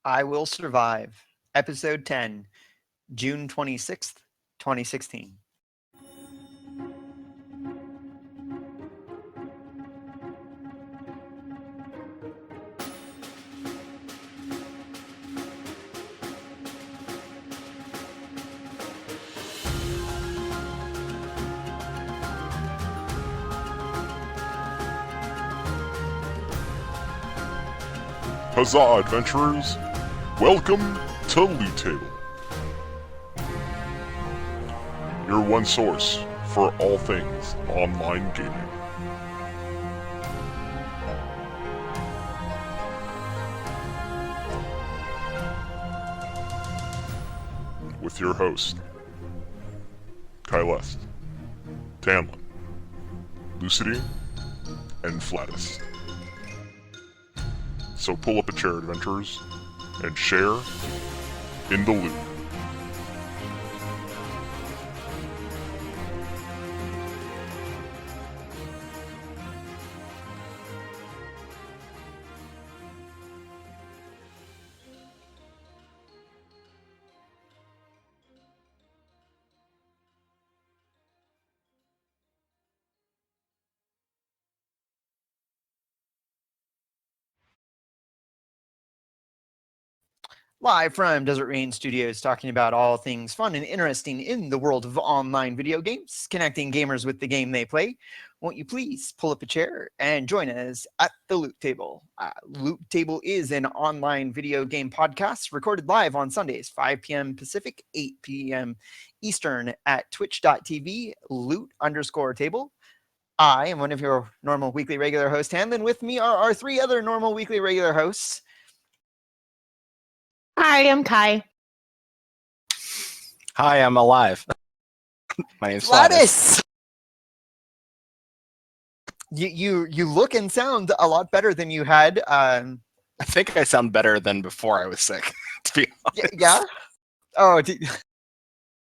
I Will Survive, Episode 10, June 26th, 2016. Huzzah, adventurers! Welcome to Loot Table, your one source for all things online gaming. With your host, Kylest, Tanlin, Lucidine, and Flatus. So pull up a chair, adventurers, and share in the loot. Live from Desert Rain Studios, talking about all things fun and interesting in the world of online video games, connecting gamers with the game they play. Won't you please pull up a chair and join us at the Loot Table? Loot Table is an online video game podcast recorded live on Sundays, 5 p.m. Pacific, 8 p.m. Eastern at twitch.tv, loot_table. I am one of your normal weekly regular hosts, Hanlon. With me are our three other normal weekly regular hosts. Hi, I'm Kai. Hi, I'm alive. My name's Flatus. You look and sound a lot better than you had. I think I sound better than before I was sick, to be honest. Yeah? Oh,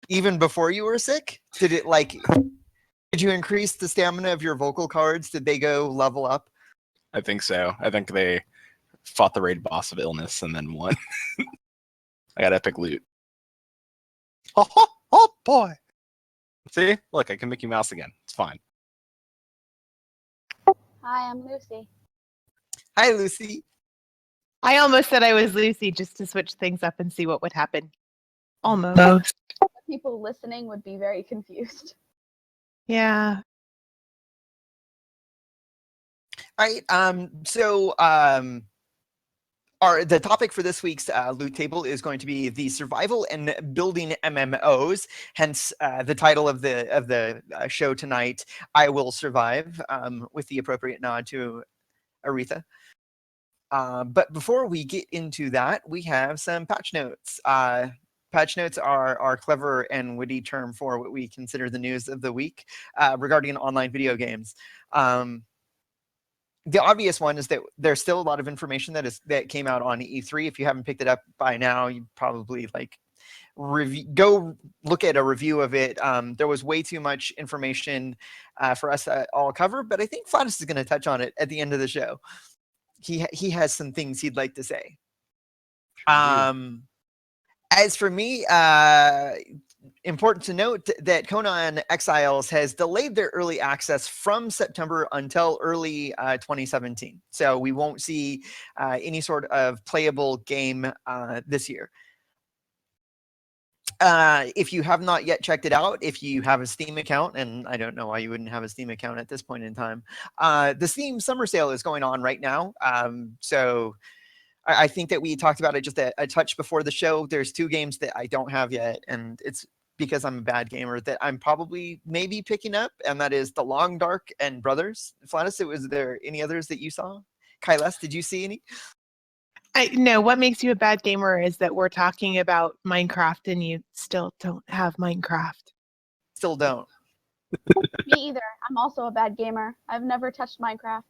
even before you were sick? Did you increase the stamina of your vocal cords? Did they go level up? I think so. I think they fought the raid boss of illness and then won. I got epic loot. Oh boy. See? Look, I can Mickey Mouse again. It's fine. Hi, I'm Lucy. Hi, Lucy. I almost said I was Lucy just to switch things up and see what would happen. Almost. People listening would be very confused. Yeah. All right. The topic for this week's Loot Table is going to be the survival and building MMOs. Hence, the title of the show tonight, "I Will Survive," with the appropriate nod to Aretha. But before we get into that, we have some patch notes. Patch notes are our clever and witty term for what we consider the news of the week regarding online video games. The obvious one is that there's still a lot of information that came out on E3. If you haven't picked it up by now, you probably go look at a review of it. There was way too much information for us to all cover, but I think Flatus is going to touch on it at the end of the show. He has some things he'd like to say. As for me, important to note that Conan Exiles has delayed their early access from September until early 2017. So we won't see any sort of playable game this year. If you have not yet checked it out, if you have a Steam account, and I don't know why you wouldn't have a Steam account at this point in time, the Steam Summer Sale is going on right now. So I think that we talked about it just a touch before the show. There's two games that I don't have yet, and it's because I'm a bad gamer that I'm probably maybe picking up, and that is The Long Dark and Brothers. Flatus, was there any others that you saw? Kylest, did you see any? No, what makes you a bad gamer is that we're talking about Minecraft and you still don't have Minecraft. Still don't. Me either. I'm also a bad gamer. I've never touched Minecraft.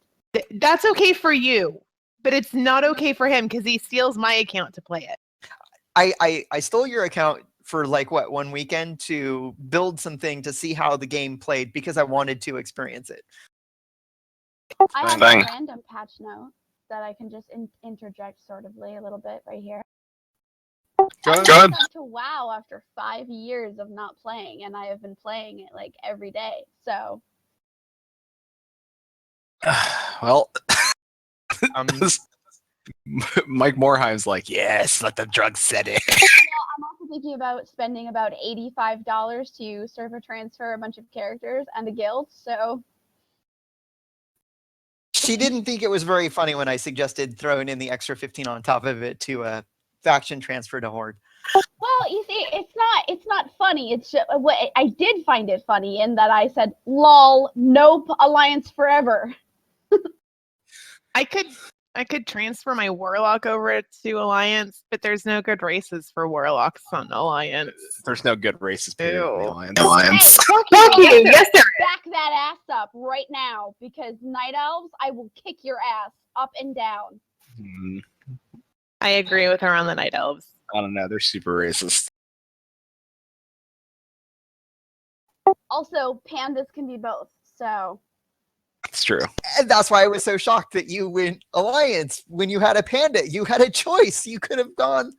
That's okay for you, but it's not okay for him because he steals my account to play it. I stole your account for 1 weekend to build something to see how the game played because I wanted to experience it. I have a random patch note that I can just interject a little bit right here. Go ahead. I went back to WoW after 5 years of not playing, and I have been playing it like every day. So Well, Um, Mike Morheim's like, yes, let the drugs set in. I'm also thinking about spending about $85 to server transfer a bunch of characters and a guild. So she didn't think it was very funny when I suggested throwing in the extra 15 on top of it to faction transfer to Horde. well, you see, it's not funny. It's just, what I did find it funny in that I said, "Lol, nope, Alliance forever." I could transfer my warlock over to Alliance, but there's no good races for warlocks on Alliance. There's no good races period in the Ew. Alliance. Hey, Fuck you! Yes, there back that ass up right now, because Night Elves, I will kick your ass up and down. Hmm, I agree with her on the Night Elves. I don't know. They're super racist. Also, pandas can be both. So It's true. And that's why I was so shocked that you went Alliance when you had a panda. You had a choice. You could have gone.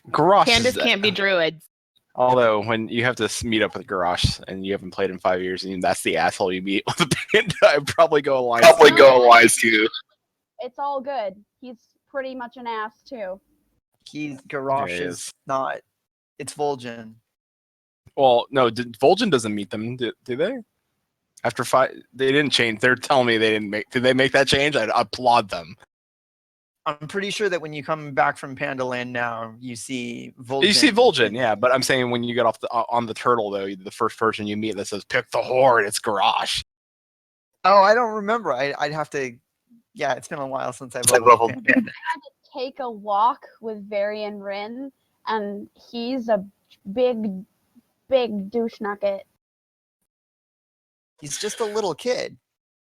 Garrosh. Pandas can't be druids. Although when you have to meet up with Garrosh and you haven't played in 5 years and that's the asshole you meet with a panda, I'd probably go Alliance. too. It's all good. He's pretty much an ass too. Garrosh There he is not. It's Vol'jin. Well, no, Vol'jin doesn't meet them, do they? After 5, they didn't change. They're telling me they didn't make. Did they make that change? I applaud them. I'm pretty sure that when you come back from Panda Land now, you see Vol'jin. You see Vol'jin, yeah, but I'm saying when you get off on the turtle though, the first person you meet that says "pick the horde," it's Garrosh. Oh, I don't remember. I'd have to. Yeah, it's been a while since I've leveled Panda. I had to take a walk with Varian Rin, and he's a big douche nugget. He's just a little kid.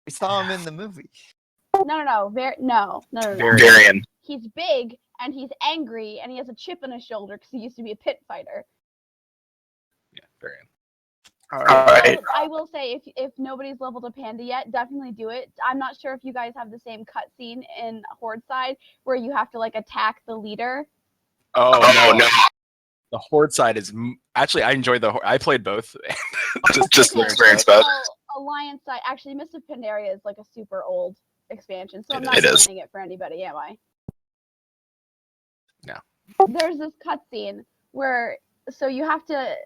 We saw him in the movie. No. Varian. He's big and he's angry and he has a chip on his shoulder because he used to be a pit fighter. Yeah, Varian. All right. I will say, if nobody's leveled a panda yet, definitely do it. I'm not sure if you guys have the same cutscene in Horde side where you have to like attack the leader. Oh no. The horde side is actually I enjoyed the. I played both. just Okay, experience both. well, Alliance side, actually, Mist of Pandaria is like a super old expansion, so I'm not It is. ruining it for anybody, am I? No. There's this cutscene where, so you have to.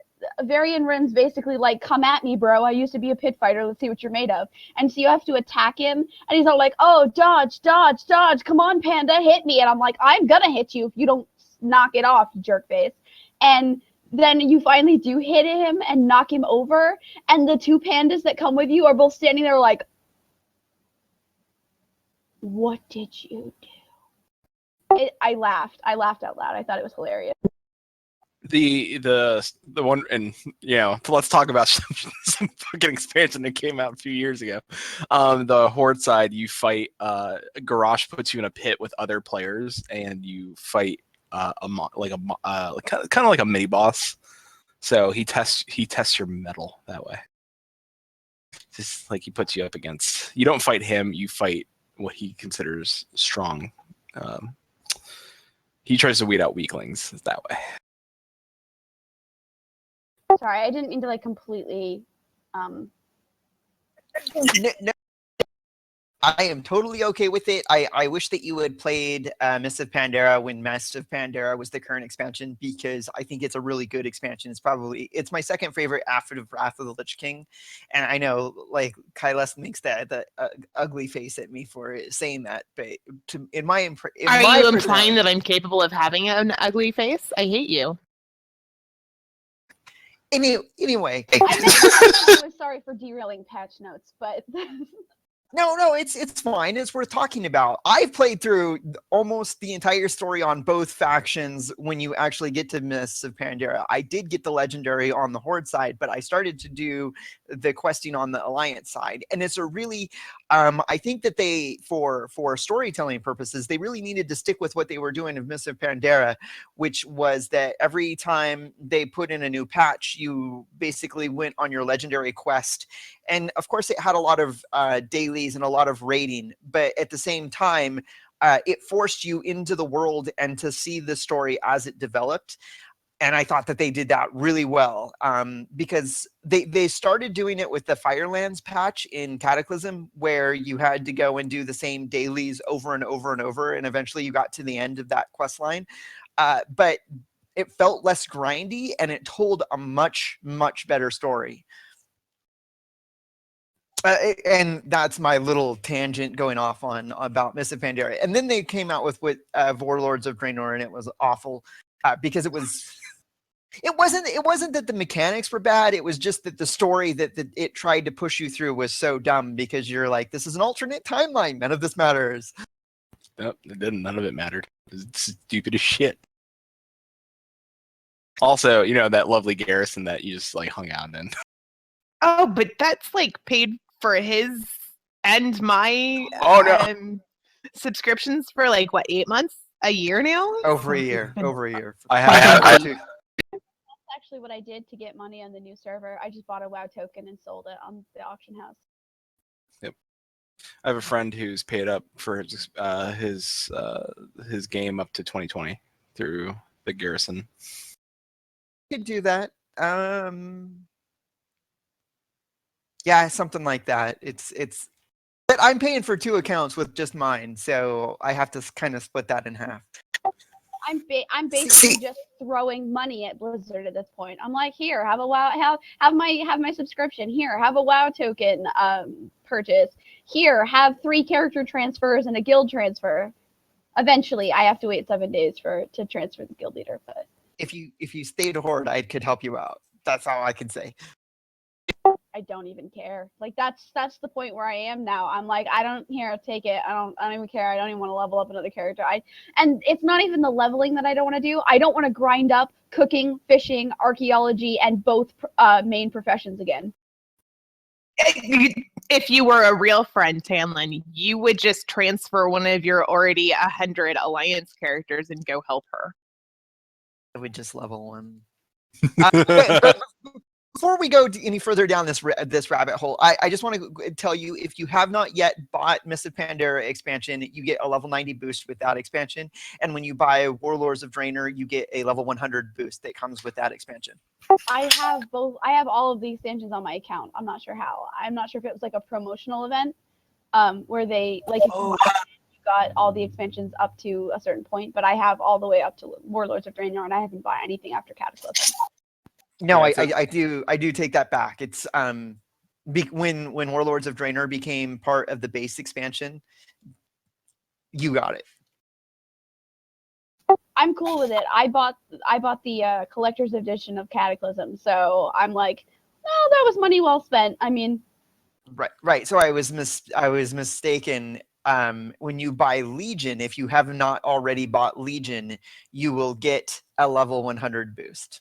Varian Rin's basically like, "Come at me, bro. I used to be a pit fighter. Let's see what you're made of." And so you have to attack him, and he's all like, "Oh, dodge, dodge, dodge! Come on, panda, hit me!" And I'm like, "I'm gonna hit you if you don't knock it off, you jerk face." And then you finally do hit him and knock him over, and the two pandas that come with you are both standing there like, "What did you do?" I laughed. I laughed out loud. I thought it was hilarious. The one, and let's talk about some fucking expansion that came out a few years ago. The horde side, you fight. Garrosh puts you in a pit with other players, and you fight kind of like a mini boss. So he tests your metal that way. Just like he puts you up against. You don't fight him. You fight what he considers strong. He tries to weed out weaklings that way. Sorry, I didn't mean to like completely. No, I am totally okay with it. I wish that you had played Mist of Pandaria when Mist of Pandaria was the current expansion, because I think it's a really good expansion. It's my second favorite after the Wrath of the Lich King, and I know like Kyleth makes the ugly face at me for saying that, but Are you implying that I'm capable of having an ugly face? I hate you. Anyway, I was sorry for derailing patch notes, but No, it's fine. It's worth talking about. I've played through almost the entire story on both factions when you actually get to Mists of Pandaria. I did get the legendary on the Horde side, but I started to do the questing on the Alliance side. And it's a really, I think that they, for storytelling purposes, they really needed to stick with what they were doing in Mists of Pandaria, which was that every time they put in a new patch, you basically went on your legendary quest. And of course, it had a lot of dailies and a lot of raiding, but at the same time, it forced you into the world and to see the story as it developed. And I thought that they did that really well, because they started doing it with the Firelands patch in Cataclysm, where you had to go and do the same dailies over and over and over, and eventually you got to the end of that quest line. But it felt less grindy, and it told a much, much better story. And that's my little tangent going off on about Mists of Pandaria. And then they came out with Warlords of Draenor, and it was awful, because it wasn't that the mechanics were bad. It was just that the story that it tried to push you through was so dumb, because you're like, this is an alternate timeline. None of this matters. Nope, it didn't. None of it mattered. It was stupid as shit. Also, you know, that lovely garrison that you just like hung out in. Oh, but that's like paid for his and my subscriptions for like what, 8 months, a year now? Over a year. I have Two. That's actually what I did to get money on the new server. I just bought a WoW token and sold it on the auction house. I have a friend who's paid up for his game up to 2020 through the garrison. Could do that. Yeah, something like that. It's but I'm paying for 2 accounts with just mine, so I have to kind of split that in half. I'm basically just throwing money at Blizzard at this point. I'm like, here, have a WoW, have my subscription. Here, have a WoW token purchase. Here, have 3 character transfers and a guild transfer. Eventually, I have to wait 7 days to transfer the guild leader, but If you stayed a horde, I could help you out. That's all I can say. I don't even care. Like that's the point where I am now. I'm like, I don't take it. I don't even care. I don't even want to level up another character. And it's not even the leveling that I don't want to do. I don't want to grind up cooking, fishing, archaeology, and both main professions again. If you were a real friend, Tanlin, you would just transfer one of your already 100 alliance characters and go help her. I would just level 1. But before we go any further down this rabbit hole, I just want to tell you, if you have not yet bought Mists of Pandaria expansion, you get a level 90 boost with that expansion. And when you buy Warlords of Draenor, you get a level 100 boost that comes with that expansion. I have both. I have all of the expansions on my account. I'm not sure how. I'm not sure if it was like a promotional event where they like if you got all the expansions up to a certain point, but I have all the way up to Warlords of Draenor, and I haven't bought anything after Cataclysm. No, Yeah, I do take that back. It's when Warlords of Draenor became part of the base expansion, you got it. I'm cool with it. I bought the collector's edition of Cataclysm, so I'm like, well, that was money well spent. I mean, Right. So I was mistaken. When you buy Legion, if you have not already bought Legion, you will get a level 100 boost.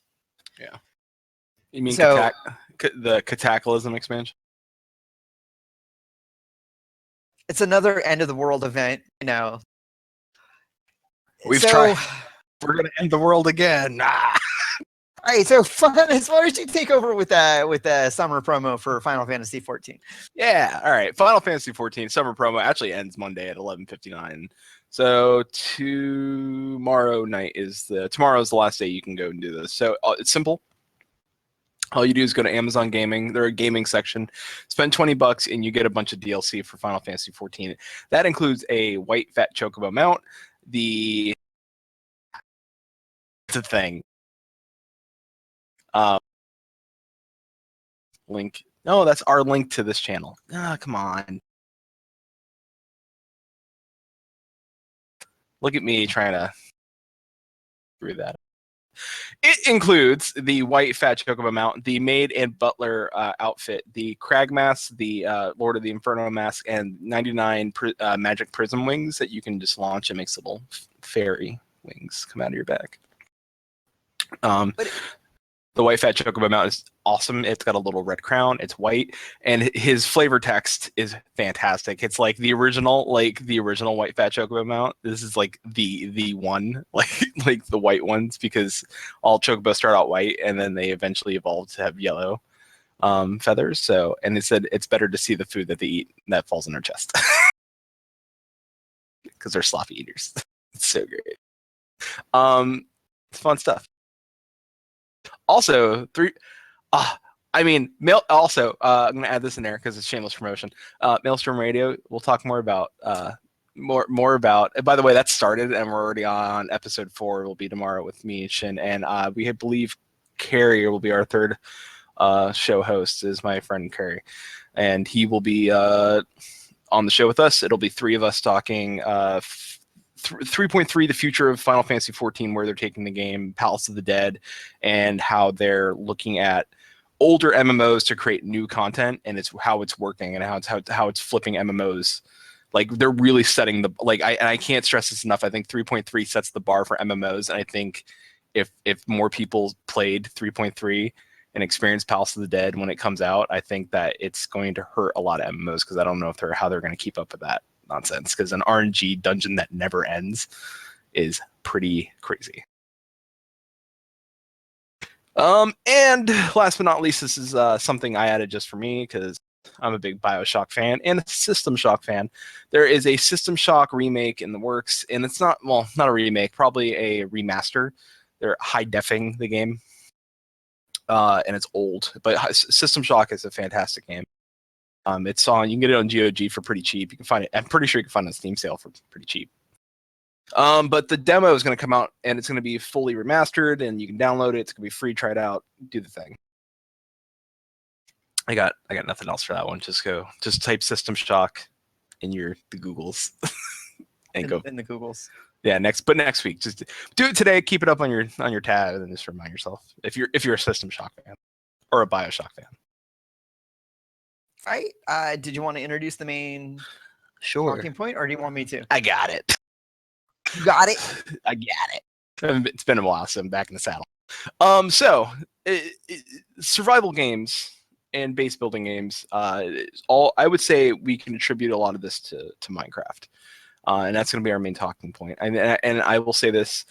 Yeah. You mean So- the Cataclysm expansion? It's another end of the world event, you know. We've tried. We're gonna end the world again. Ah. All right, so as far as you take over with the summer promo for Final Fantasy 14. Yeah. All right. Final Fantasy 14 summer promo actually ends Monday at 11:59. So tomorrow's the last day you can go and do this. So it's simple. All you do is go to Amazon Gaming. They're a gaming section. Spend $20 and you get a bunch of DLC for Final Fantasy 14. That includes a white fat chocobo mount. It's a thing. Link. No, that's our link to this channel. Ah, come on. Look at me trying to through that. It includes the white fat chocobo mount, the maid and butler outfit, the crag mask, the Lord of the Inferno mask, and 99 magic prism wings that you can just launch and makes little fairy wings come out of your back. The white fat chocobo mount is awesome. It's got a little red crown. It's white, and his flavor text is fantastic. It's like the original white fat chocobo mount. This is like the one, like the white ones, because all chocobos start out white and then they eventually evolve to have yellow feathers. So, and it said it's better to see the food that they eat that falls in their chest. because they're sloppy eaters. It's so great. It's fun stuff. Also, I'm gonna add this in there because it's shameless promotion. Maelstrom Radio. We'll talk more about more about. By the way, that started and we're already on episode 4. Will be tomorrow with me and Shin, and we believe Carrie will be our third show host. Is my friend Carrie, and he will be on the show with us. It'll be 3 of us talking 3.3, the future of Final Fantasy 14, where they're taking the game, Palace of the Dead, and how they're looking at older MMOs to create new content, and it's how it's working and how it's flipping MMOs. Like they're really setting the I can't stress this enough. I think 3.3 sets the bar for MMOs, and I think if more people played 3.3 and experienced Palace of the Dead when it comes out, I think that it's going to hurt a lot of MMOs because I don't know how they're going to keep up with that nonsense, because an RNG dungeon that never ends is pretty crazy. And last but not least, this is something I added just for me because I'm a big BioShock fan and a System Shock fan. There is a System Shock remake in the works, and it's not a remake, probably a remaster. They're high-defing the game, and it's old, but System Shock is a fantastic game. It's on. You can get it on GOG for pretty cheap. You can find it. I'm pretty sure you can find it on Steam sale for pretty cheap. But the demo is going to come out, and it's going to be fully remastered, and you can download it. It's going to be free. Try it out. Do the thing. I got nothing else for that one. Just type System Shock in the Googles and go in the Googles. Yeah, next week. Just do it today. Keep it up on your tab, and just remind yourself if you're a System Shock fan or a BioShock fan. All right. Did you want to introduce the main talking point, or do you want me to? I got it. You got it. I got it. It's been a while, so I'm back in the saddle. Survival games and base building games. I would say we can attribute a lot of this to Minecraft, and that's going to be our main talking point. And I will say this: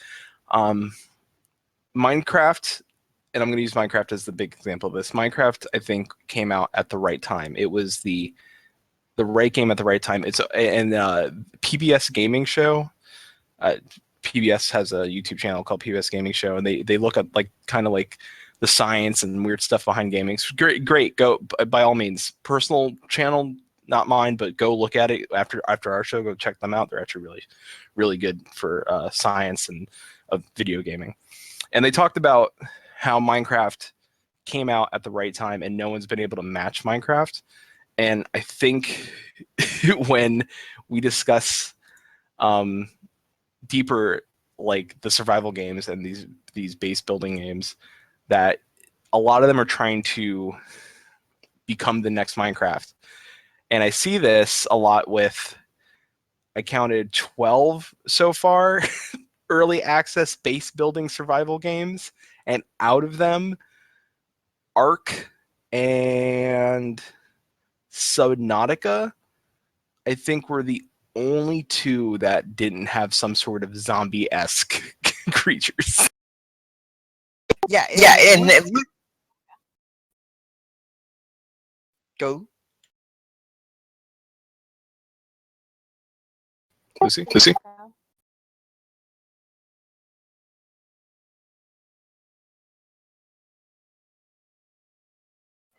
Minecraft. And I'm going to use Minecraft as the big example of this. Minecraft, I think, came out at the right time. It was the right game at the right time. PBS Gaming Show. PBS has a YouTube channel called PBS Gaming Show, and they look at kind of the science and weird stuff behind gaming. It's great. Go by all means. Personal channel, not mine, but go look at it after our show. Go check them out. They're actually really, really good for science and of video gaming. And they talked about how Minecraft came out at the right time and no one's been able to match Minecraft. And I think when we discuss deeper the survival games and these base building games, that a lot of them are trying to become the next Minecraft. And I see this a lot with, I counted 12 so far early access base building survival games. And out of them, Ark and Subnautica, I think, were the only 2 that didn't have some sort of zombie-esque creatures. Yeah, go. Lucy?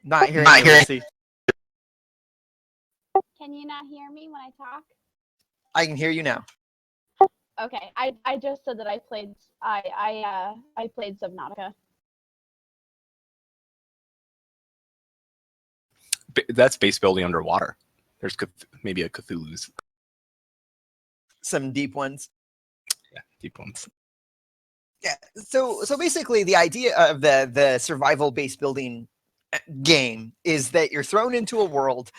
Not hearing you, Lucy. Can you not hear me when I talk? I can hear you now. Okay, I just said that I played Subnautica. That's base building underwater. There's maybe a Cthulhu's. Some deep ones. Yeah, deep ones. Yeah. So basically, the idea of the survival base building game is that you're thrown into a world,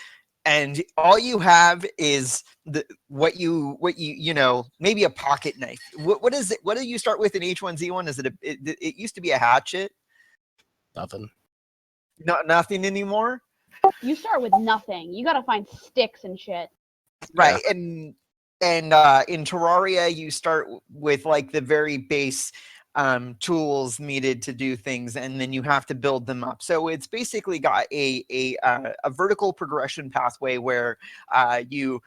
and all you have is what you maybe a pocket knife. What is it? What do you start with in H1Z1? Is it used to be a hatchet? Nothing. Nothing anymore. You start with nothing. You gotta find sticks and shit. Right, yeah. And in Terraria, you start with the very base tools needed to do things, and then you have to build them up. So it's basically got a vertical progression pathway where you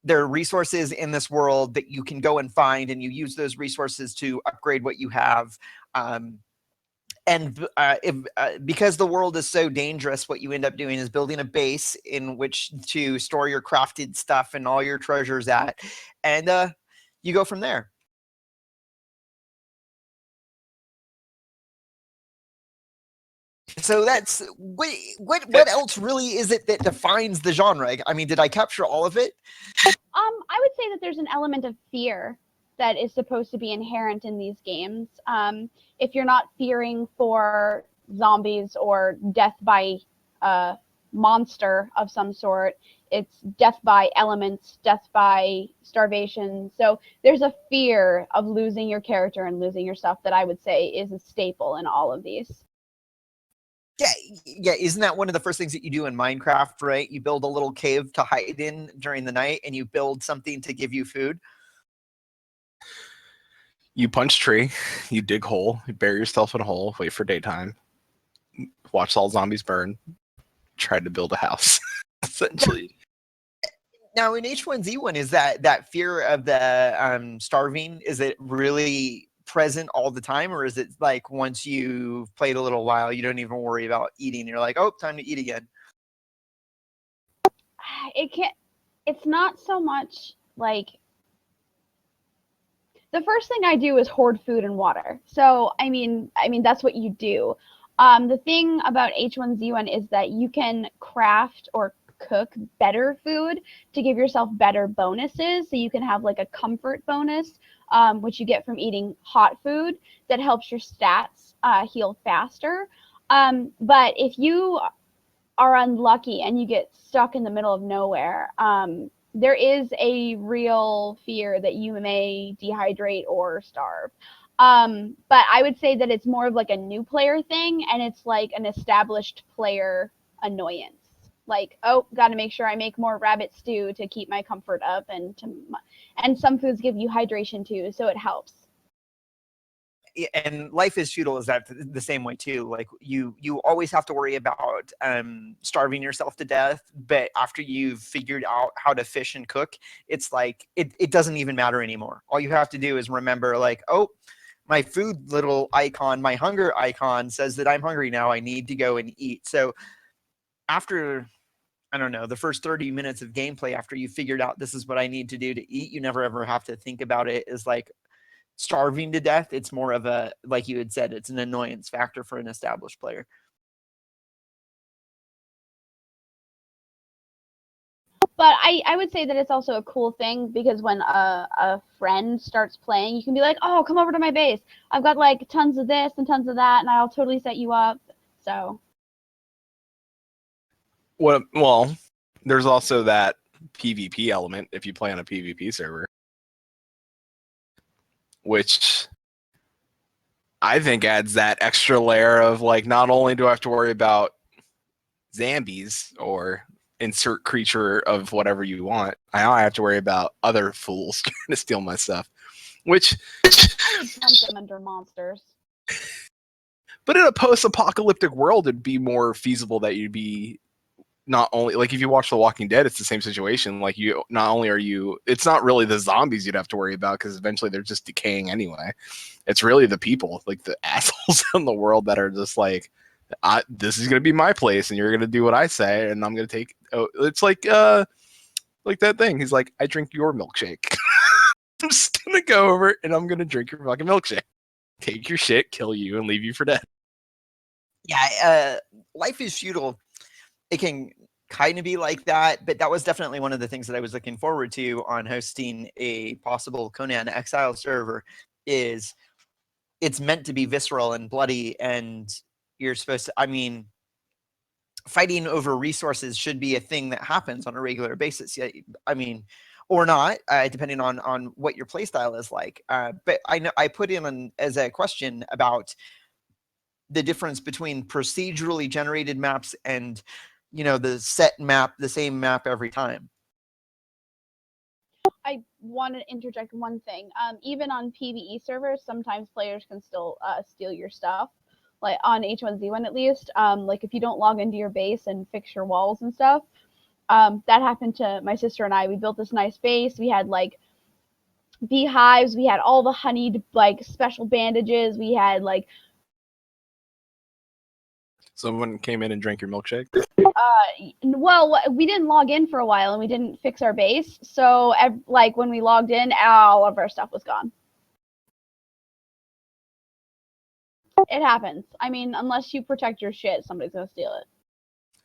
there are resources in this world that you can go and find, and you use those resources to upgrade what you have. Because the world is so dangerous, what you end up doing is building a base in which to store your crafted stuff and all your treasures at, and you go from there. So that's what else really is it that defines the genre? I mean, did I capture all of it? I would say that there's an element of fear that is supposed to be inherent in these games. If you're not fearing for zombies or death by a monster of some sort, it's death by elements, death by starvation. So there's a fear of losing your character and losing your stuff that I would say is a staple in all of these. Yeah. Isn't that one of the first things that you do in Minecraft, right? You build a little cave to hide in during the night, and you build something to give you food. You punch tree, you dig hole, you bury yourself in a hole, wait for daytime, watch all zombies burn, try to build a house, essentially. Now, in H1Z1, is that fear of the starving, is it really present all the time, or is it like once you've played a little while, you don't even worry about eating? You're like, oh, time to eat again. It's not so much like the first thing I do is hoard food and water. So I mean that's what you do. The thing about H1Z1 is that you can craft or cook better food to give yourself better bonuses. So you can have like a comfort bonus, which you get from eating hot food that helps your stats heal faster. But if you are unlucky and you get stuck in the middle of nowhere, there is a real fear that you may dehydrate or starve. But I would say that it's more of like a new player thing, and it's like an established player annoyance. Like, oh, got to make sure I make more rabbit stew to keep my comfort up, and some foods give you hydration too, so it helps. And Life is Feudal is that the same way too. Like you always have to worry about starving yourself to death, but after you've figured out how to fish and cook, it's like it doesn't even matter anymore. All you have to do is remember, like, oh, my food little icon, my hunger icon says that I'm hungry now, I need to go and eat. So after, I don't know, the first 30 minutes of gameplay, after you figured out this is what I need to do to eat, you never ever have to think about it as like starving to death. It's more of a, like you had said, it's an annoyance factor for an established player. But I would say that it's also a cool thing, because when a friend starts playing, you can be like, oh, come over to my base. I've got like tons of this and tons of that, and I'll totally set you up. So. Well, there's also that PvP element if you play on a PvP server, which I think adds that extra layer of like, not only do I have to worry about zombies or insert creature of whatever you want, I have to worry about other fools trying to steal my stuff, which I would dump them under monsters. But in a post-apocalyptic world, it'd be more feasible that you'd be not only, like, if you watch The Walking Dead, it's the same situation. Like, you not only are you, it's not really the zombies you'd have to worry about, because eventually they're just decaying anyway. It's really the people, like the assholes in the world that are just like, this is gonna be my place, and you're gonna do what I say, and I'm gonna take. Oh, it's like that thing. He's like, I drink your milkshake. I'm just gonna go over and I'm gonna drink your fucking milkshake, take your shit, kill you, and leave you for dead. Yeah, Life is Feudal. It can kind of be like that, but that was definitely one of the things that I was looking forward to on hosting a possible Conan Exile server. Is it's meant to be visceral and bloody, and you're supposed to, I mean, fighting over resources should be a thing that happens on a regular basis. Yeah, I mean, or not, depending on what your playstyle is like. But I know I put in as a question about the difference between procedurally generated maps and, you know, the set map, the same map every time. I want to interject one thing. Even on PvE servers, sometimes players can still steal your stuff. Like on H1Z1 at least, like if you don't log into your base and fix your walls and stuff, That happened to my sister and I. We built this nice base. We had like beehives. We had all the honeyed like special bandages. We had like Someone came in and drank your milkshake. well, we didn't log in for a while and we didn't fix our base. So like when we logged in, all of our stuff was gone. It happens. I mean, unless you protect your shit, somebody's gonna steal it.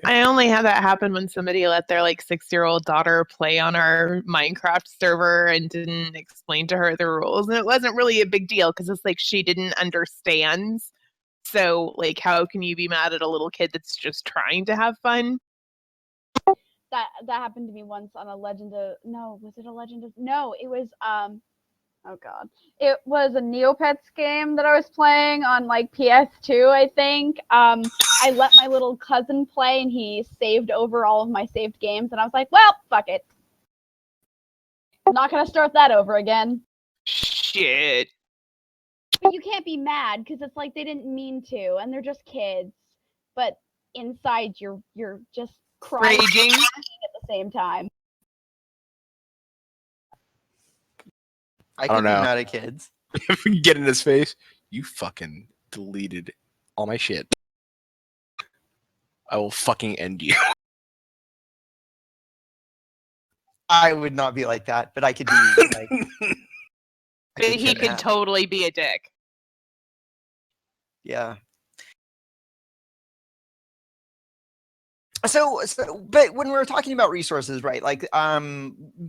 I only had that happen when somebody let their like 6-year-old daughter play on our Minecraft server and didn't explain to her the rules. And it wasn't really a big deal because it's like she didn't understand. So like how can you be mad at a little kid that's just trying to have fun? That happened to me once on a Legend of was it a Legend of no, it was oh god. It was a Neopets game that I was playing on like PS2, I think. I let my little cousin play and he saved over all of my saved games and I was like, well, fuck it. I'm not gonna start that over again. Shit. But you can't be mad because it's like they didn't mean to and they're just kids. But inside you're just crying Raging. at the same time. I don't can be know. mad at kids. Get in his face. You fucking deleted all my shit. I will fucking end you. I would not be like that, but I could be like. I could He get could mad. totally be a dick. Yeah. So, but when we're talking about resources, right? Like,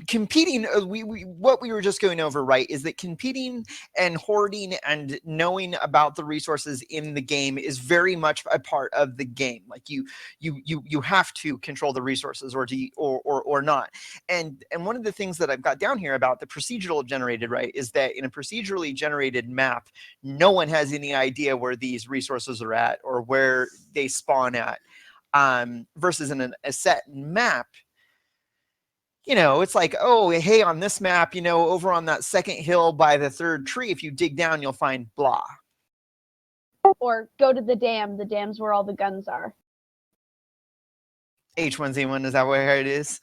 competing, what we were just going over, right, is that competing and hoarding and knowing about the resources in the game is very much a part of the game. Like, you have to control the resources or not. And one of the things that I've got down here about the procedural generated, right, is that in a procedurally generated map, no one has any idea where these resources are at or where they spawn at. Versus in a set map, you know, it's like, oh, hey, on this map, you know, over on that second hill by the third tree, if you dig down, you'll find blah. Or go to the dam. The dam's where all the guns are. H1Z1, is that where it is?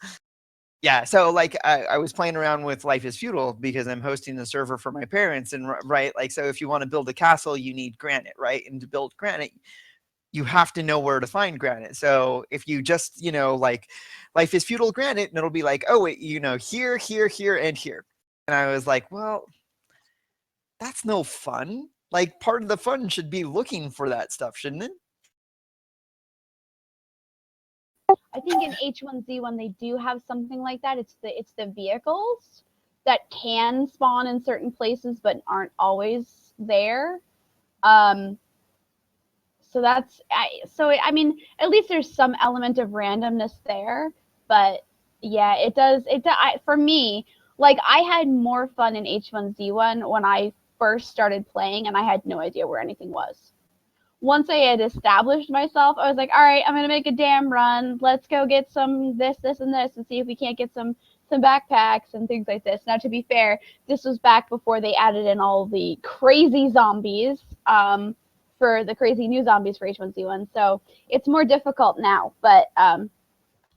Yeah, so like I was playing around with Life is Feudal because I'm hosting the server for my parents, and right, like, so if you want to build a castle, you need granite, right? And to build granite, you have to know where to find granite. So if you just, you know, like Life is Feudal granite, and it'll be like, oh, you know, here, and here. And I was like, well, that's no fun. Like, part of the fun should be looking for that stuff, shouldn't it? I think in H1Z1 they do have something like that. It's the vehicles that can spawn in certain places but aren't always there. So that's I mean, at least there's some element of randomness there. But yeah, it does. For me, like, I had more fun in H1Z1 when I first started playing and I had no idea where anything was. Once I had established myself, I was like, all right, I'm going to make a dam run. Let's go get some this, and this, and see if we can't get some backpacks and things like this. Now, to be fair, this was back before they added in all the crazy zombies, for the crazy new zombies for H1Z1. So it's more difficult now, but I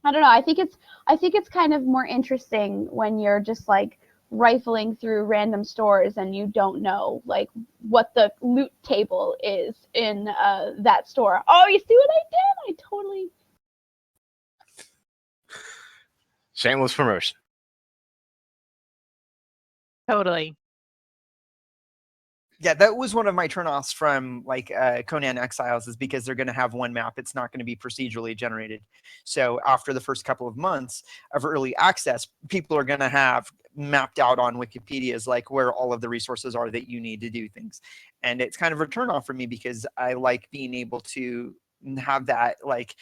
don't know. I think it's kind of more interesting when you're just like rifling through random stores and you don't know like what the loot table is in that store. Oh, you see what I did? I totally. Shameless promotion. Totally. Yeah, that was one of my turnoffs from like Conan Exiles, is because they're going to have one map. It's not going to be procedurally generated. So after the first couple of months of early access, people are going to have mapped out on Wikipedia as like where all of the resources are that you need to do things. And it's kind of a turnoff for me because I like being able to have that like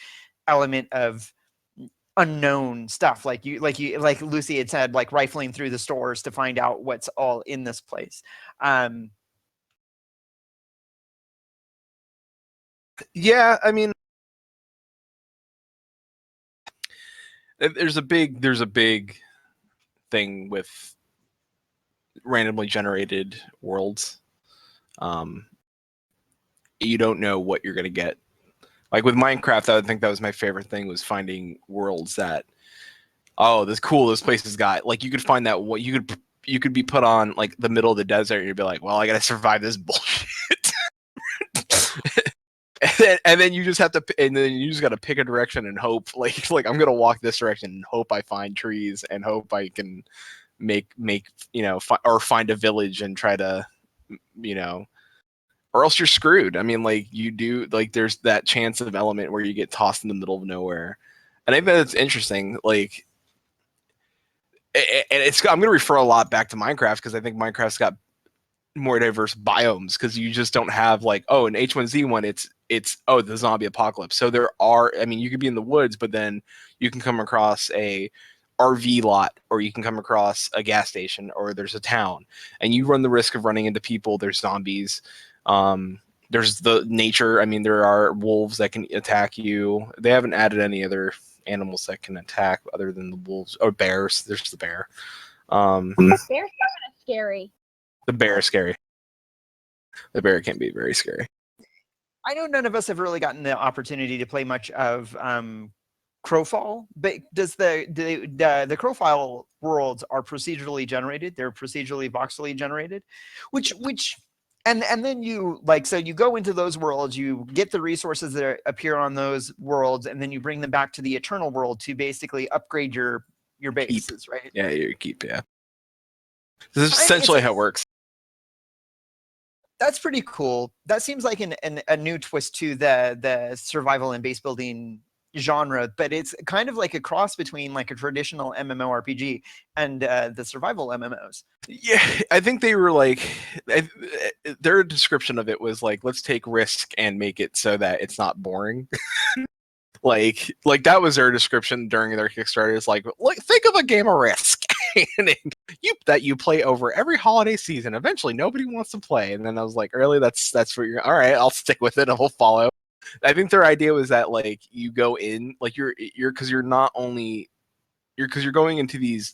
element of unknown stuff, like Lucy had said, like rifling through the stores to find out what's all in this place. Yeah, I mean, there's a big thing with randomly generated worlds. You don't know what you're gonna get. Like with Minecraft, I would think that was my favorite thing, was finding worlds that oh, this place has got like, you could find that what you could be put on like the middle of the desert and you'd be like, well, I gotta survive this bullshit. and then you just have to, and then you just got to pick a direction and hope, like I'm gonna walk this direction and hope I find trees and hope I can make or find a village and try to, or else you're screwed. I mean, like you do, like there's that chance of element where you get tossed in the middle of nowhere, and I think that's interesting. Like, and I'm gonna refer a lot back to Minecraft because I think Minecraft's got more diverse biomes because you just don't have like, oh, in H1Z1 it's the zombie apocalypse. So there are, I mean, you could be in the woods, but then you can come across a RV lot, or you can come across a gas station, or there's a town, and you run the risk of running into people. There's zombies. There's the nature. I mean, there are wolves that can attack you. They haven't added any other animals that can attack other than the wolves, or bears. There's the bear. Bears are kind of scary. The bear is scary. The bear can be very scary. I know none of us have really gotten the opportunity to play much of Crowfall, but does the Crowfall worlds are procedurally generated? They're procedurally voxelly generated, which and then you like, so you go into those worlds, you get the resources that appear on those worlds, and then you bring them back to the Eternal world to basically upgrade your bases, right? Yeah, your keep. Yeah, this is essentially how it works. That's pretty cool. That seems like a new twist to the survival and base building genre, but it's kind of like a cross between like a traditional MMORPG and the survival MMOs. Yeah, I think they were like, their description of it was like, let's take risk and make it so that it's not boring. like that was their description during their Kickstarter. It's like think of a game of Risk. that you play over every holiday season. Eventually nobody wants to play. And then I was like, really, that's what you're, all right, I'll stick with it and we'll follow. I think their idea was that like you go in, like you're because you're going into these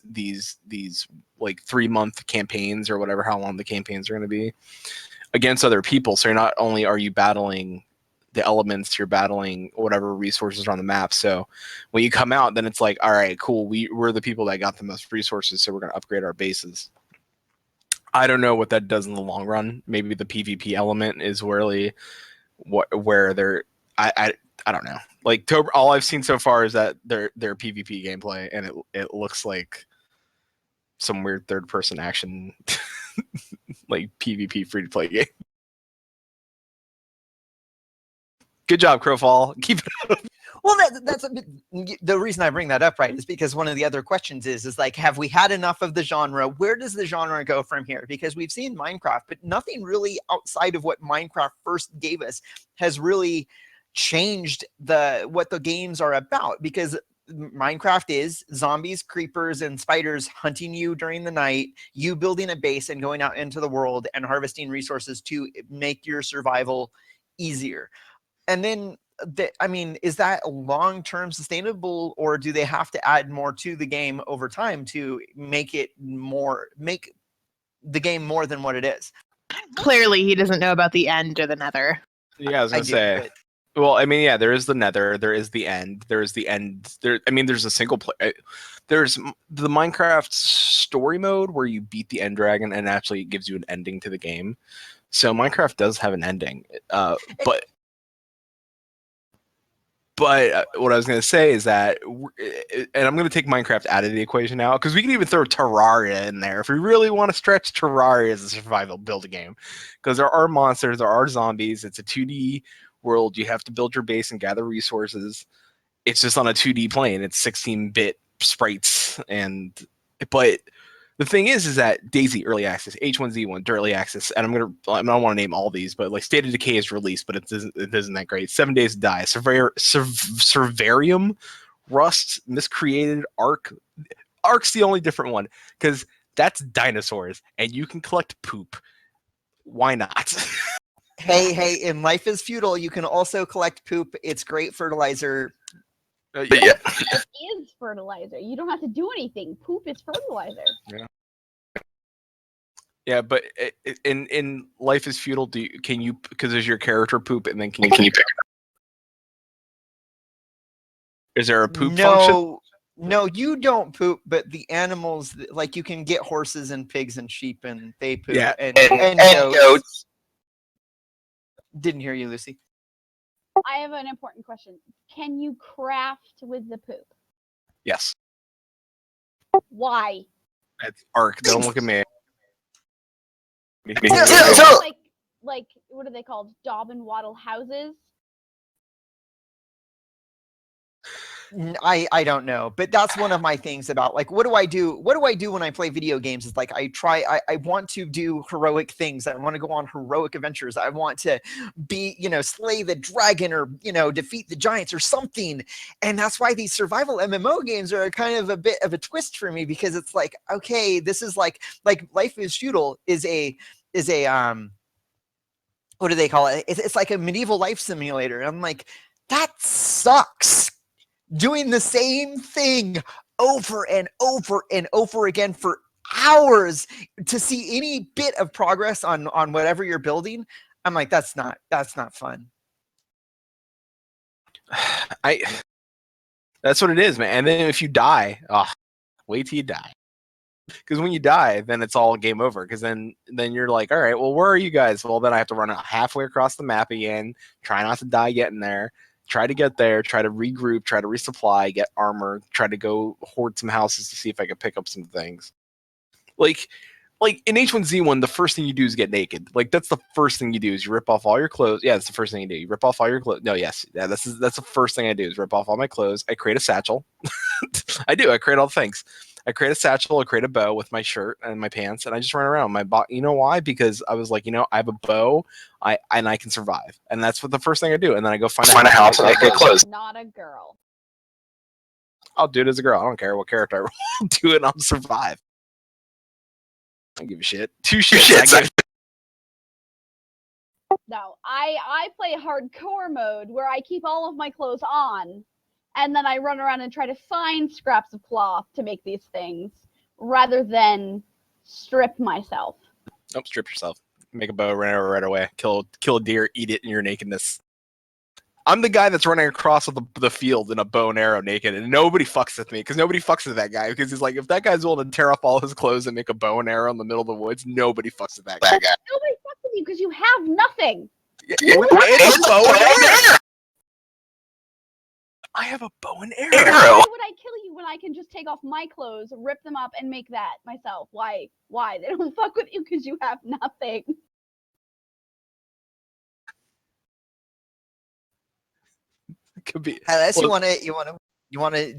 like 3-month campaigns or whatever, how long the campaigns are going to be, against other people. So you're not only are you battling the elements, you're battling whatever resources are on the map. So when you come out, then it's like, all right, cool, we're the people that got the most resources, so we're going to upgrade our bases. I don't know what that does in the long run. Maybe the PvP element is really where they're, I don't know. Like all I've seen so far is that their PvP gameplay, and it looks like some weird third person action like PvP free to play game. Good job, Crowfall. Keep it up. Well, that's the reason I bring that up, right? Is because one of the other questions is like, have we had enough of the genre? Where does the genre go from here? Because we've seen Minecraft, but nothing really outside of what Minecraft first gave us has really changed what the games are about. Because Minecraft is zombies, creepers, and spiders hunting you during the night, you building a base and going out into the world and harvesting resources to make your survival easier. And then, is that long-term sustainable, or do they have to add more to the game over time to make the game more than what it is? Clearly, he doesn't know about the end or the nether. Yeah, I was gonna say. Well, I mean, yeah, there is the nether, there is the end, there's a single play. There's the Minecraft story mode where you beat the end dragon and actually it gives you an ending to the game. So Minecraft does have an ending, but what I was going to say is that, and I'm going to take Minecraft out of the equation now, because we can even throw Terraria in there if we really want to stretch Terraria as a survival build game, because there are monsters, there are zombies. It's a 2D world. You have to build your base and gather resources. It's just on a 2D plane. It's 16-bit sprites, but the thing is that DayZ early access, H1Z1 early access, and I don't want to name all these, but like State of Decay is released, but it isn't that great. 7 Days to Die, Servarium, Rust, Miscreated, Ark. Ark's the only different one because that's dinosaurs and you can collect poop. Why not? Hey, in Life is Feudal, you can also collect poop. It's great fertilizer. Yeah. It is fertilizer. You don't have to do anything. Poop is fertilizer. Yeah, but in Life is Feudal, can you because there's your character poop, and then can you pick it up? Is there a poop function? No, you don't poop, but the animals, like you can get horses and pigs and sheep, and they poop. Yeah, and goats. Didn't hear you, Lucy. I have an important question. Can you craft with the poop? Yes. Why? That's Ark. Don't look at me. Like what are they called? Daub and wattle houses? I don't know, but that's one of my things about like what do I do when I play video games is like I want to do heroic things. I want to go on heroic adventures. I want to be, slay the dragon or defeat the giants or something. And that's why these survival MMO games are kind of a bit of a twist for me, because it's like, okay, this is like Life is Feudal is a what do they call it? It's like a medieval life simulator. I'm like, that sucks. Doing the same thing over and over and over again for hours to see any bit of progress on whatever you're building. I'm like, that's not fun. That's what it is, man. And then if you die, wait till you die. Because when you die, then it's all game over. Because then you're like, all right, well, where are you guys? Well, then I have to run halfway across the map again, try not to die getting there. Try to get there, try to regroup, try to resupply, get armor, try to go hoard some houses to see if I can pick up some things. Like in H1Z1, the first thing you do is get naked. Like that's the first thing you do is you rip off all your clothes. Yeah, that's the first thing you do. You rip off all your clothes. No, yes, yeah, that's the first thing I do is rip off all my clothes. I create a satchel. I create all the things. I create a satchel, I create a bow with my shirt and my pants, and I just run around. You know why? Because I was like, I have a bow, I can survive, and that's what the first thing I do. And then I go find a house and I get clothes. Not a girl. I'll do it as a girl. I don't care what character I roll. I'll do it and I'll survive. I don't give a shit. Two shits. No, I play hardcore mode where I keep all of my clothes on. And then I run around and try to find scraps of cloth to make these things, rather than strip myself. Don't strip yourself. Make a bow, run over right away. Kill a deer, eat it in your nakedness. I'm the guy that's running across the field in a bow and arrow naked, and nobody fucks with me, because nobody fucks with that guy. Because he's like, if that guy's willing to tear off all his clothes and make a bow and arrow in the middle of the woods, nobody fucks with that guy. Nobody fucks with you because you have nothing. It's a bow and arrow. I have a bow and arrow. Why would I kill you when I can just take off my clothes, rip them up, and make that myself? Why? They don't fuck with you because you have nothing. It could be. Unless you want to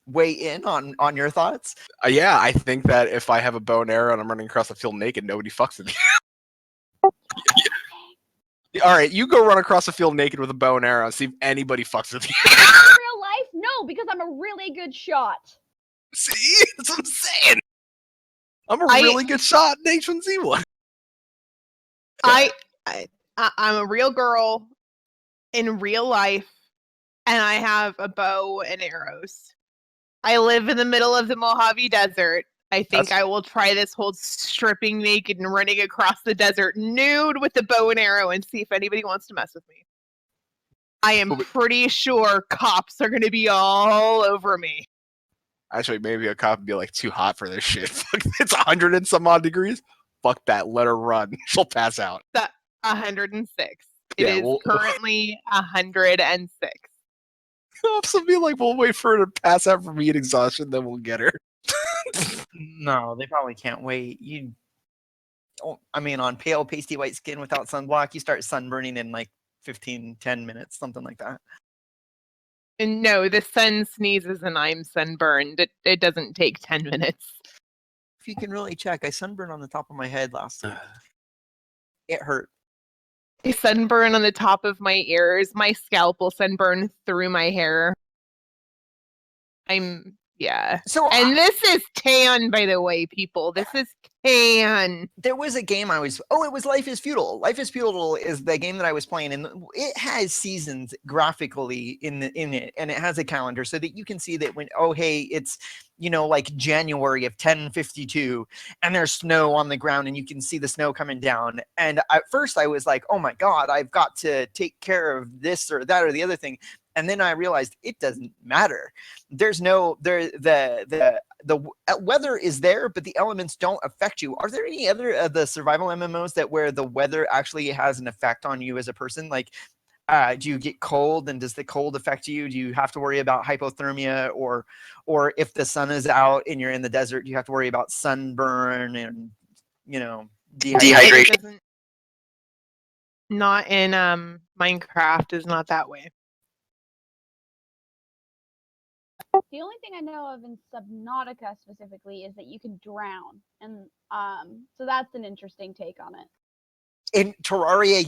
weigh in on your thoughts. Yeah, I think that if I have a bow and arrow and I'm running across the field naked, nobody fucks with me. All right, you go run across the field naked with a bow and arrow and see if anybody fucks with you. In real life, no, because I'm a really good shot. See? That's what I'm saying. I'm a really good shot in H1Z1. I'm a real girl in real life, and I have a bow and arrows. I live in the middle of the Mojave Desert. I think I will try this whole stripping naked and running across the desert nude with the bow and arrow and see if anybody wants to mess with me. I am pretty sure cops are going to be all over me. Actually, maybe a cop would be like too hot for this shit. It's 100 and some odd degrees. Fuck that. Let her run. She'll pass out. 106. It is currently 106. Cops will be like, we'll wait for her to pass out from heat exhaustion, then we'll get her. No, they probably can't wait. On pale, pasty white skin without sunblock, you start sunburning in like 10 minutes, something like that. And no, the sun sneezes and I'm sunburned. It doesn't take 10 minutes. If you can really check, I sunburned on the top of my head last week. It hurt. I sunburn on the top of my ears. My scalp will sunburn through my hair. Yeah. And this is tan, by the way, people. This is tan. There was a game it was Life is Feudal. Life is Feudal is the game that I was playing, and it has seasons graphically in it, and it has a calendar so that you can see that when, it's, like January of 1052, and there's snow on the ground, and you can see the snow coming down. And at first I was like, oh my God, I've got to take care of this or that or the other thing. And then I realized it doesn't matter. There's no the weather is there, but the elements don't affect you. Are there any other the survival MMOs that where the weather actually has an effect on you as a person? Like, do you get cold, and does the cold affect you? Do you have to worry about hypothermia, or if the sun is out and you're in the desert, do you have to worry about sunburn and dehydration? It doesn't- Not in Minecraft is not that way. The only thing I know of in Subnautica specifically is that you can drown, and so that's an interesting take on it. In Terraria,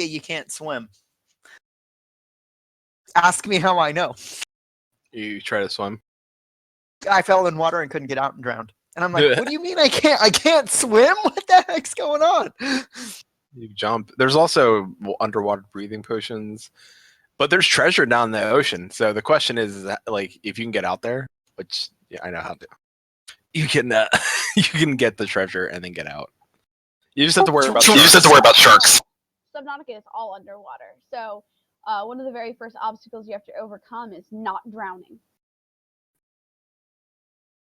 you can't swim. Ask me how I know. You try to swim. I fell in water and couldn't get out and drowned. And I'm like, what do you mean I can't swim? What the heck's going on? You jump. There's also underwater breathing potions, but there's treasure down in the ocean. So the question is that, like, if you can get out there, which I know how to, you can you can get the treasure and then get out. You just have to worry about. You just have to worry about sharks. Subnautica is all underwater, so one of the very first obstacles you have to overcome is not drowning.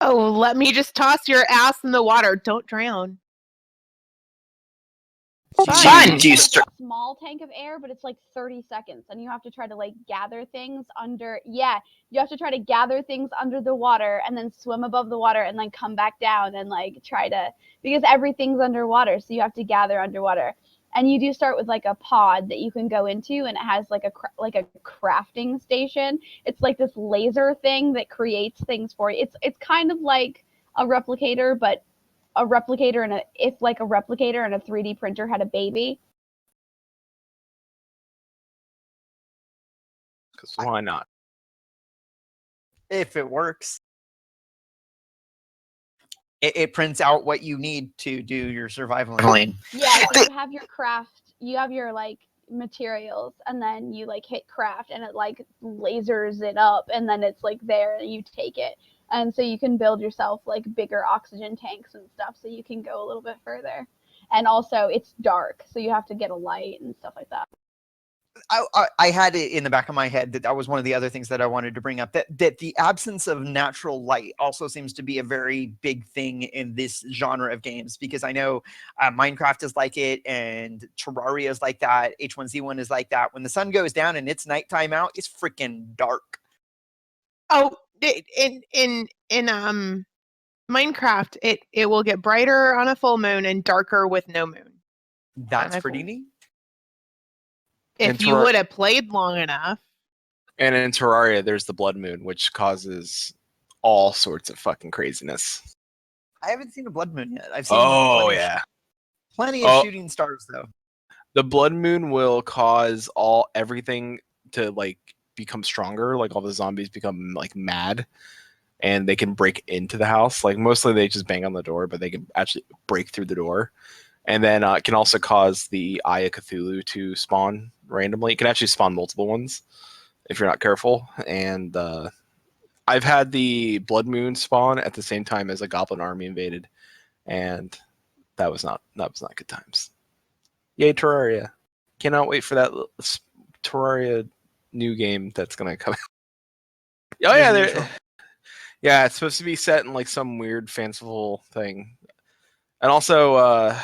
Oh, let me just toss your ass in the water. Don't drown. Fun. Do you start a small tank of air, but it's like 30 seconds, and you have to try to like gather things under. Yeah, you have to try to gather things under the water, and then swim above the water, and then come back down and like try to, because everything's underwater, so you have to gather underwater. And you do start with like a pod that you can go into, and it has like a crafting station. It's like this laser thing that creates things for you. It's kind of like a replicator, but a replicator and if like a replicator and a 3D printer had a baby. Because why not? If it works. It prints out what you need to do your survival. Yeah, so you have your craft, you have your like materials, and then you like hit craft, and it like lasers it up, and then it's like there, and you take it. And so you can build yourself like bigger oxygen tanks and stuff, so you can go a little bit further. And also it's dark, so you have to get a light and stuff like that. I had it in the back of my head that was one of the other things that I wanted to bring up, that the absence of natural light also seems to be a very big thing in this genre of games, because I know Minecraft is like it, and Terraria is like that, H1Z1 is like that. When the sun goes down and it's nighttime out, it's freaking dark. Oh, in Minecraft, it will get brighter on a full moon and darker with no moon. That's pretty neat. If you would have played long enough. And in Terraria, there's the blood moon, which causes all sorts of fucking craziness. I haven't seen a blood moon yet. I've seen plenty of shooting stars though. The blood moon will cause everything to like become stronger, like all the zombies become like mad, and they can break into the house. Like mostly they just bang on the door, but they can actually break through the door. And then it can also cause the Eye of Cthulhu to spawn randomly. It can actually spawn multiple ones if you're not careful. And I've had the Blood Moon spawn at the same time as a Goblin army invaded, and that was not good times. Yay, Terraria! Cannot wait for that Terraria new game that's gonna come out. Oh yeah, yeah, it's supposed to be set in like some weird fanciful thing. And also,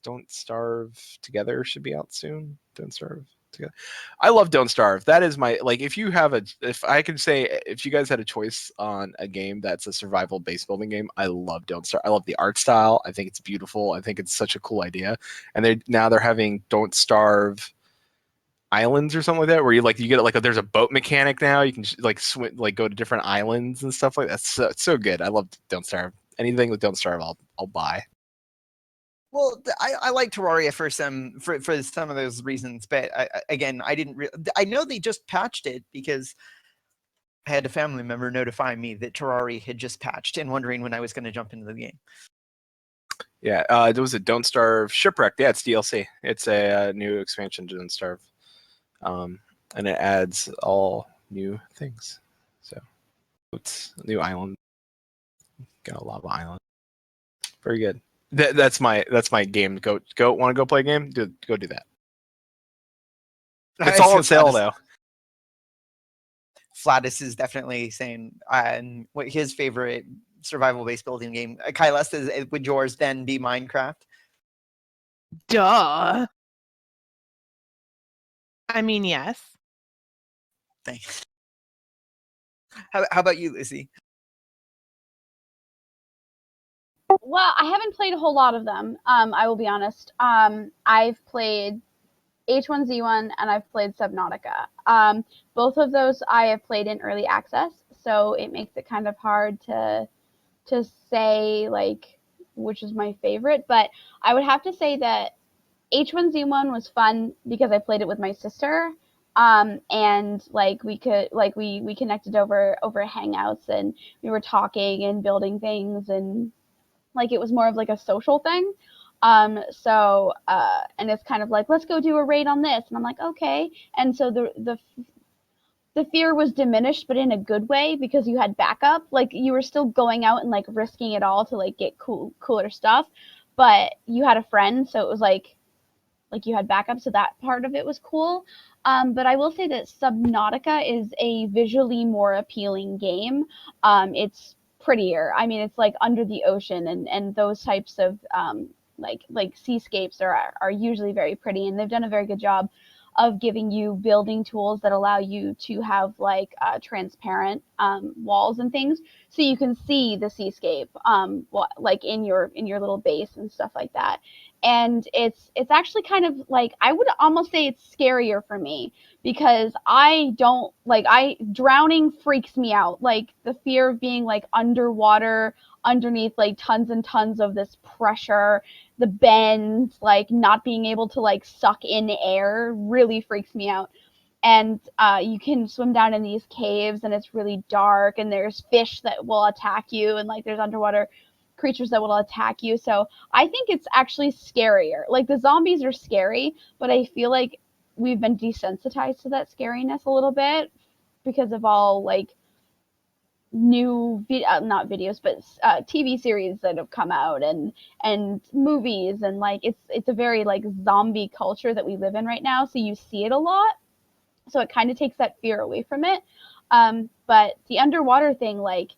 Don't Starve Together should be out soon. Don't Starve Together. I love Don't Starve. That is my, like, if I can say, if you guys had a choice on a game that's a survival base building game, I love Don't Starve. I love the art style. I think it's beautiful. I think it's such a cool idea. And they're having Don't Starve Islands or something like that, where you get like there's a boat mechanic now. You can like swim, like go to different islands and stuff like that. It's so good. I love Don't Starve. Anything with Don't Starve, I'll buy. Well, I like Terraria for some of those reasons, but I didn't. I know they just patched it because I had a family member notify me that Terraria had just patched, and wondering when I was going to jump into the game. Yeah, there was a Don't Starve Shipwrecked. Yeah, it's DLC. It's a new expansion to Don't Starve, and it adds all new things. So it's a new island. Got a lava island. Very good. That's my game. Go want to go play a game? Go do that. It's all on sale though. Flatus is definitely saying what his favorite survival-based building game. Kylus, would yours then be Minecraft? Duh. I mean, yes. Thanks. How about you, Lucy? Well, I haven't played a whole lot of them. I will be honest. I've played H1Z1 and I've played Subnautica. Both of those I have played in early access, so it makes it kind of hard to say like which is my favorite. But I would have to say that H1Z1 was fun because I played it with my sister. And like we connected over Hangouts, and we were talking and building things, and like it was more of like a social thing. And it's kind of like, let's go do a raid on this, and I'm like, okay. And so the fear was diminished, but in a good way, because you had backup. Like you were still going out and like risking it all to like get cooler stuff, but you had a friend, so it was like you had backup, so that part of it was cool. But I will say that Subnautica is a visually more appealing game. It's prettier. I mean, it's like under the ocean, and those types of like seascapes are usually very pretty, and they've done a very good job of giving you building tools that allow you to have like transparent walls and things, so you can see the seascape like in your little base and stuff like that. And it's actually kind of like, I would almost say it's scarier for me, because I don't like, drowning freaks me out. Like the fear of being like underwater underneath like tons and tons of this pressure, the bends, like not being able to like suck in air really freaks me out. And you can swim down in these caves, and it's really dark, and there's fish that will attack you, and like there's underwater creatures that will attack you. So I think it's actually scarier. Like the zombies are scary, but I feel like we've been desensitized to that scariness a little bit because of all like new not videos, but TV series that have come out, and movies, and like it's a very like zombie culture that we live in right now, so you see it a lot, so it kind of takes that fear away from it. But the underwater thing, like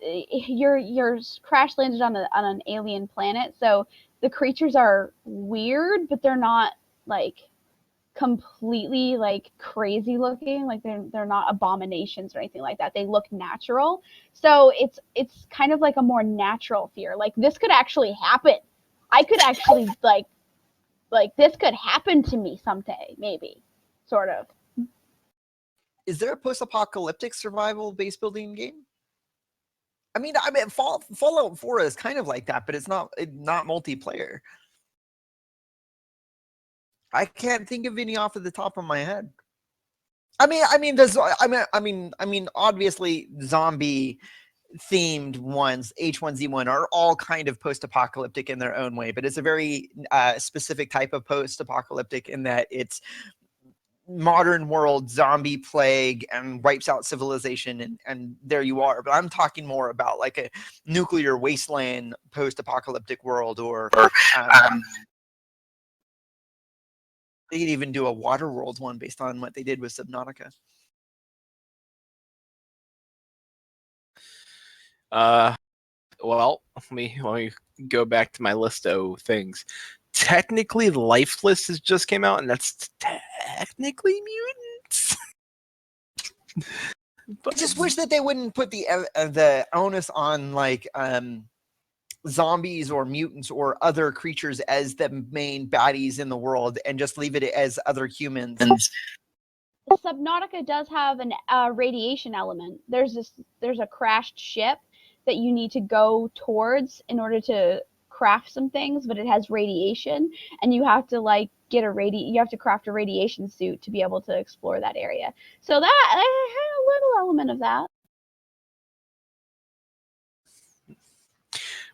you're crash landed on an alien planet, so the creatures are weird, but they're not like completely like crazy looking. Like they're not abominations or anything like that. They look natural, so it's kind of like a more natural fear. Like this could actually happen. I could actually like this could happen to me someday, maybe, sort of. Is there a post-apocalyptic survival base building game? I mean, Fallout 4 is kind of like that, but it's not multiplayer. I can't think of any off of the top of my head. I mean, obviously, zombie themed ones, H1Z1, are all kind of post-apocalyptic in their own way, but it's a very specific type of post-apocalyptic in that it's modern world zombie plague and wipes out civilization, and there you are. But I'm talking more about like a nuclear wasteland post-apocalyptic world, or they could even do a water world one based on what they did with Subnautica. Well, let me go back to my list of things. Technically, Lifeless has just came out, and that's technically mutants. But I just wish that they wouldn't put the onus on like zombies or mutants or other creatures as the main baddies in the world, and just leave it as other humans. Subnautica does have a radiation element. There's a crashed ship that you need to go towards in order to craft some things, but it has radiation, and you have to like you have to craft a radiation suit to be able to explore that area. So that had a little element of that.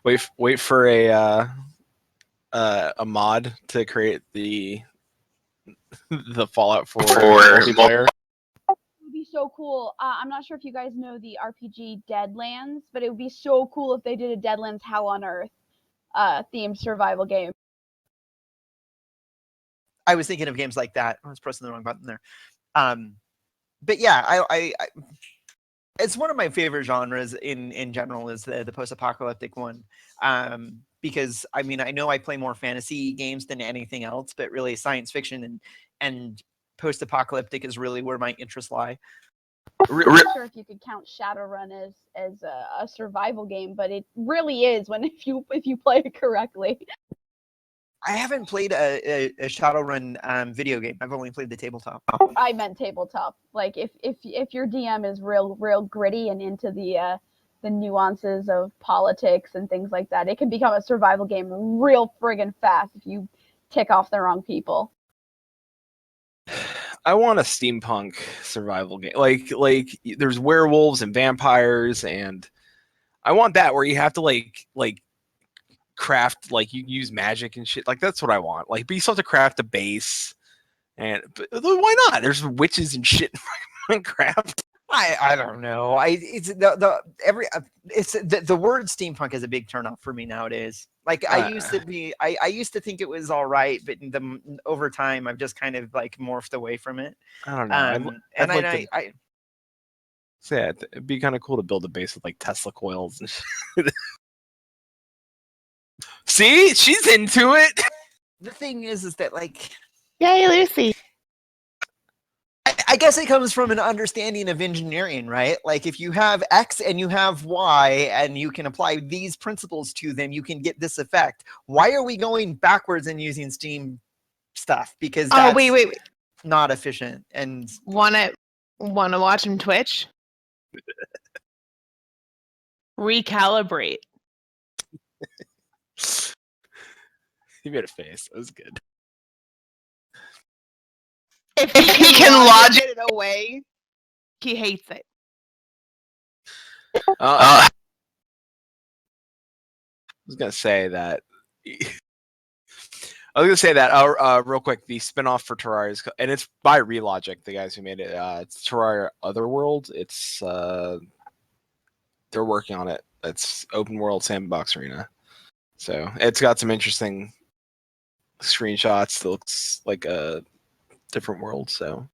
Wait for a mod to create the Fallout 4 multiplayer. It would be so cool. I'm not sure if you guys know the RPG Deadlands, but it would be so cool if they did a Deadlands Hell on Earth themed survival game. I was thinking of games like that. I was pressing the wrong button there. but yeah, I it's one of my favorite genres in general is the post-apocalyptic one. Because I mean, I know I play more fantasy games than anything else, but really science fiction and post-apocalyptic is really where my interests lie. I'm not sure if you could count Shadowrun as a survival game, but it really is when if you play it correctly. I haven't played a Shadowrun video game. I've only played the tabletop. I meant tabletop. Like if your DM is real gritty and into the nuances of politics and things like that, it can become a survival game real friggin' fast if you tick off the wrong people. I want a steampunk survival game. Like there's werewolves and vampires, and I want that where you have to like craft, like you use magic and shit. Like that's what I want. Like, but you still have to craft a base, and but why not? There's witches and shit in Minecraft. I don't know. It's the word steampunk is a big turn off for me nowadays. Like I used to think it was all right, but over time I've just kind of like morphed away from it. I don't know. Yeah, it'd be kind of cool to build a base with like Tesla coils and shit. See, she's into it. The thing is that like, Yay, Lucy. I guess it comes from an understanding of engineering, right? Like if you have X and you have Y and you can apply these principles to them, you can get this effect. Why are we going backwards and using Steam stuff? Because that's wait. not efficient. And Wanna watch him Twitch? Recalibrate. You made a face. That was good. If he can logic it away, he hates it. I was gonna say that. Real quick. The spinoff for Terraria is, and it's by Relogic, the guys who made it. It's Terraria Otherworld. It's they're working on it. It's open world sandbox arena. So it's got some interesting screenshots. It looks like a different world. So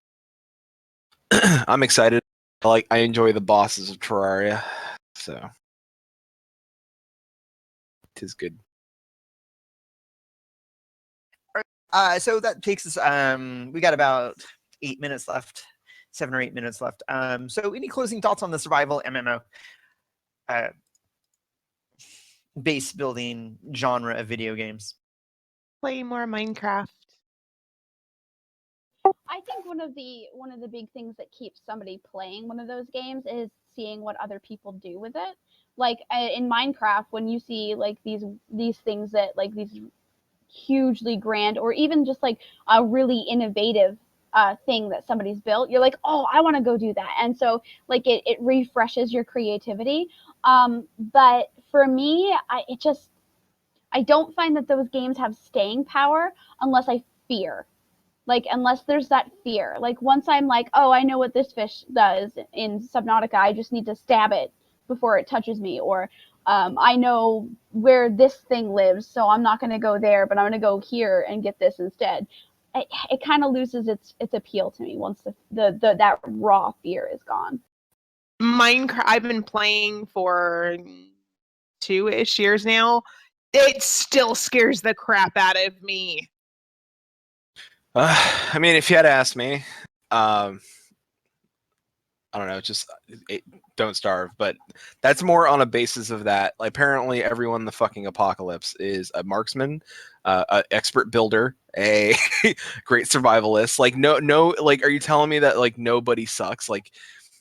I'm excited. I enjoy the bosses of Terraria. So it is good. so that takes us. We got about 8 minutes left, 7 or 8 minutes left. So any closing thoughts on the survival MMO? Base building genre of video games. Play more Minecraft. I think one of the big things that keeps somebody playing one of those games is seeing what other people do with it. Like in Minecraft, when you see like these things that like these hugely grand or even just like a really innovative thing that somebody's built, you're like, oh, I want to go do that. And so like it refreshes your creativity. But for me, I don't find that those games have staying power unless I fear. Like, unless there's that fear. Like, once I'm like, oh, I know what this fish does in Subnautica, I just need to stab it before it touches me. Or I know where this thing lives, so I'm not going to go there, but I'm going to go here and get this instead. It kind of loses its appeal to me once that raw fear is gone. Minecraft, I've been playing for 2-ish years now. It still scares the crap out of me. I mean, if you had to ask me, I don't know, just don't starve. But that's more on a basis of that. Like, apparently, everyone in the fucking apocalypse is a marksman, an expert builder, a great survivalist. Like, no, like, are you telling me that like nobody sucks? Like,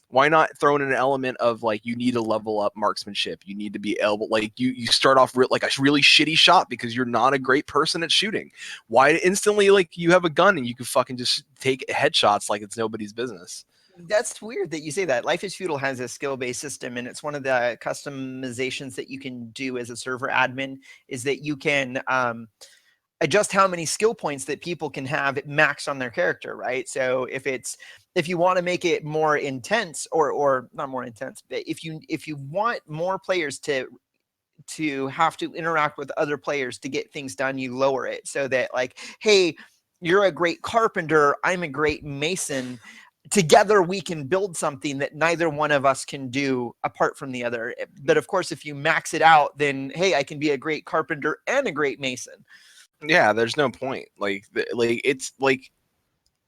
why not throw in an element of like you need to level up marksmanship? You need to be able, like you start off like a really shitty shot because you're not a great person at shooting. Why instantly like you have a gun and you can fucking just take headshots like it's nobody's business? That's weird that you say that. Life is Feudal has a skill-based system, and it's one of the customizations that you can do as a server admin is that you can adjust how many skill points that people can have max on their character, right? So if you want to make it more intense or not more intense, but if you want more players to have to interact with other players to get things done, you lower it so that like, hey, you're a great carpenter, I'm a great mason. together we can build something that neither one of us can do apart from the other. But of course, if you max it out, then hey, I can be a great carpenter and a great mason. Yeah, there's no point. Like it's like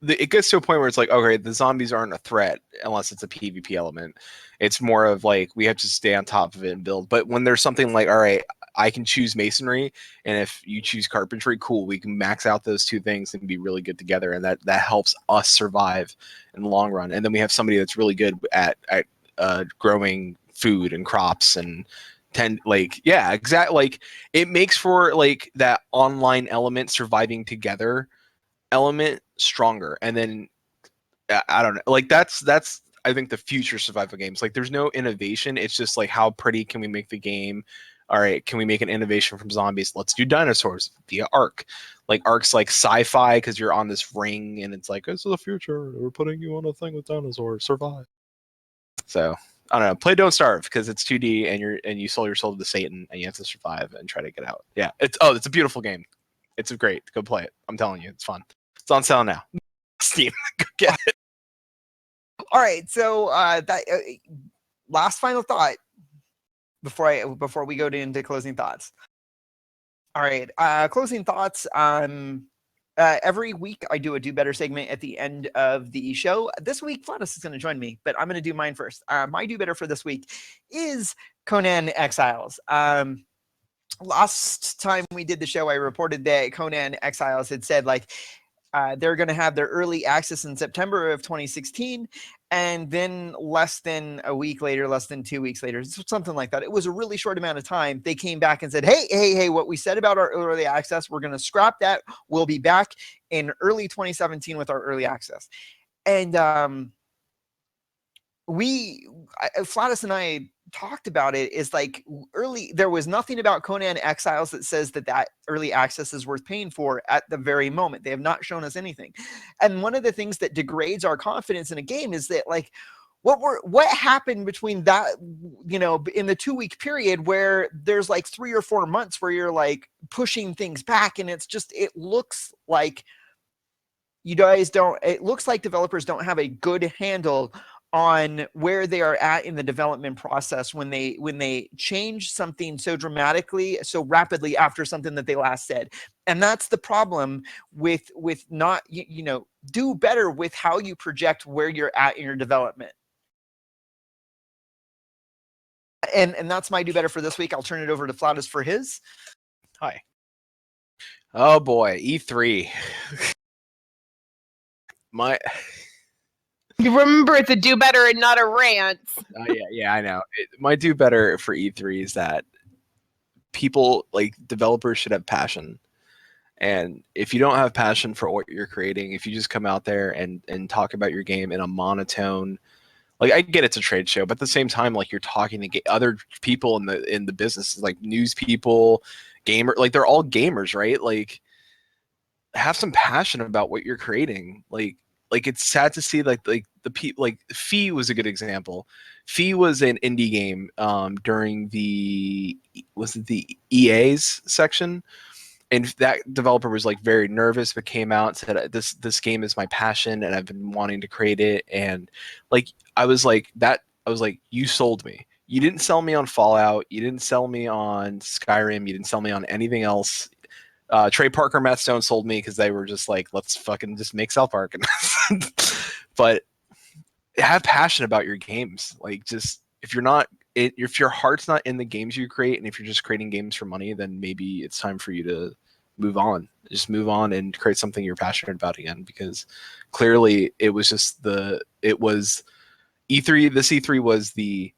it gets to a point where it's like, okay, the zombies aren't a threat unless it's a PvP element. It's more of like we have to stay on top of it and build. But when there's something like, all right, I can choose masonry, and if you choose carpentry, cool, we can max out those two things and be really good together, and that helps us survive in the long run. And then we have somebody that's really good at growing food and crops and exactly, like it makes for like that online element, surviving together element, stronger. And then I don't know, like that's I think the future survival games. Like there's no innovation, it's just like how pretty can we make the game. All right, can we make an innovation from zombies? Let's do dinosaurs via Ark. Like Ark's like sci-fi because you're on this ring and it's like, this is the future, we're putting you on a thing with dinosaurs, survive. So I don't know, play Don't Starve because it's 2D and you sold your soul to Satan and you have to survive and try to get out. Yeah, it's a beautiful game. It's great. Go play it. I'm telling you, it's fun. It's on sale now. Steam. Go get it. All right, so that last final thought before we go into closing thoughts. All right, closing thoughts. Every week I do a Do Better segment at the end of the show. This week, Flatus is going to join me, but I'm going to do mine first. My Do Better for this week is Conan Exiles. Last time we did the show, I reported that Conan Exiles had said like they're going to have their early access in September of 2016, and then less than a week later, less than 2 weeks later, something like that. It was a really short amount of time. They came back and said, hey, what we said about our early access, we're going to scrap that. We'll be back in early 2017 with our early access. And Flatus and I talked about it, is like there was nothing about Conan Exiles that says that early access is worth paying for at the very moment. They have not shown us anything. And one of the things that degrades our confidence in a game is that like what happened between that, in the 2 week period where there's like 3 or 4 months where you're like pushing things back, and it looks like it looks like developers don't have a good handle on where they are at in the development process when they change something so dramatically, so rapidly after something that they last said. And that's the problem with not, do better with how you project where you're at in your development. And that's my Do Better for this week. I'll turn it over to Flatus for his. Hi. Oh boy, E3. You remember, it's a Do Better and not a rant. Yeah, I know. My Do Better for E3 is that people, like developers, should have passion. And if you don't have passion for what you're creating, if you just come out there and talk about your game in a monotone, like I get it's a trade show, but at the same time, like you're talking to other people in the business, like news people, like they're all gamers, right? Like have some passion about what you're creating. Like it's sad to see like the people, like Fee was a good example. Fee was an indie game during the EA's section, and that developer was like very nervous, but came out and said this game is my passion and I've been wanting to create it. And like I was like, you sold me. You didn't sell me on Fallout, you didn't sell me on Skyrim, you didn't sell me on anything else. Trey Parker, Matt Stone sold me because they were just like, let's fucking just make South Park. But have passion about your games. Like just if your heart's not in the games you create, and if you're just creating games for money, then maybe it's time for you to move on. Just move on and create something you're passionate about again, because clearly it was E3. This E3 was the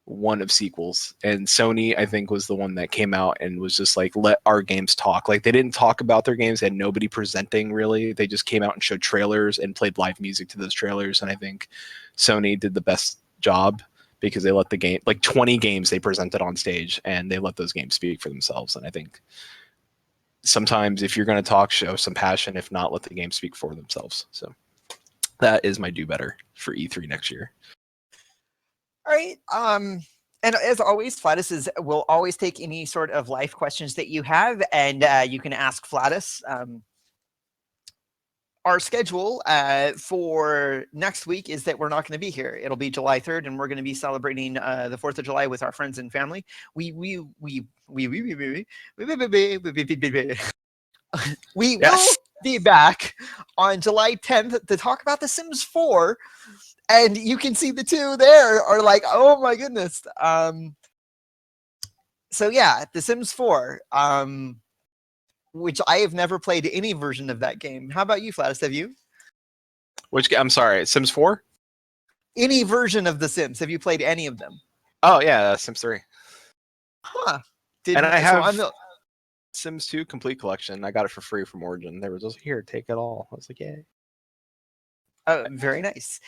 one of sequels, and Sony I think was the one that came out and was just like, let our games talk. Like they didn't talk about their games, they had nobody presenting really, they just came out and showed trailers and played live music to those trailers. And I think Sony did the best job because they let the game, like 20 games they presented on stage, and they let those games speak for themselves. And I think sometimes if you're going to talk, show some passion. If not, let the game speak for themselves. So that is my Do Better for E3 next year. All right. And as always, Flatus will always take any sort of life questions that you have, and you can ask Flatus. our schedule for next week is that we're not going to be here. It'll be July 3rd, and we're going to be celebrating the 4th of July with our friends and family. We will be back on July 10th to talk about The Sims 4, and you can see the two there are like, oh my goodness. So yeah, The Sims 4. Which I have never played any version of that game. How about you, Flatus? Have you? Which I'm sorry, Sims 4? Any version of The Sims? Have you played any of them? Oh yeah, Sims 3. Huh. And I have Sims 2 Complete Collection. I got it for free from Origin. They were just here, take it all. I was like, yay. Oh, very nice.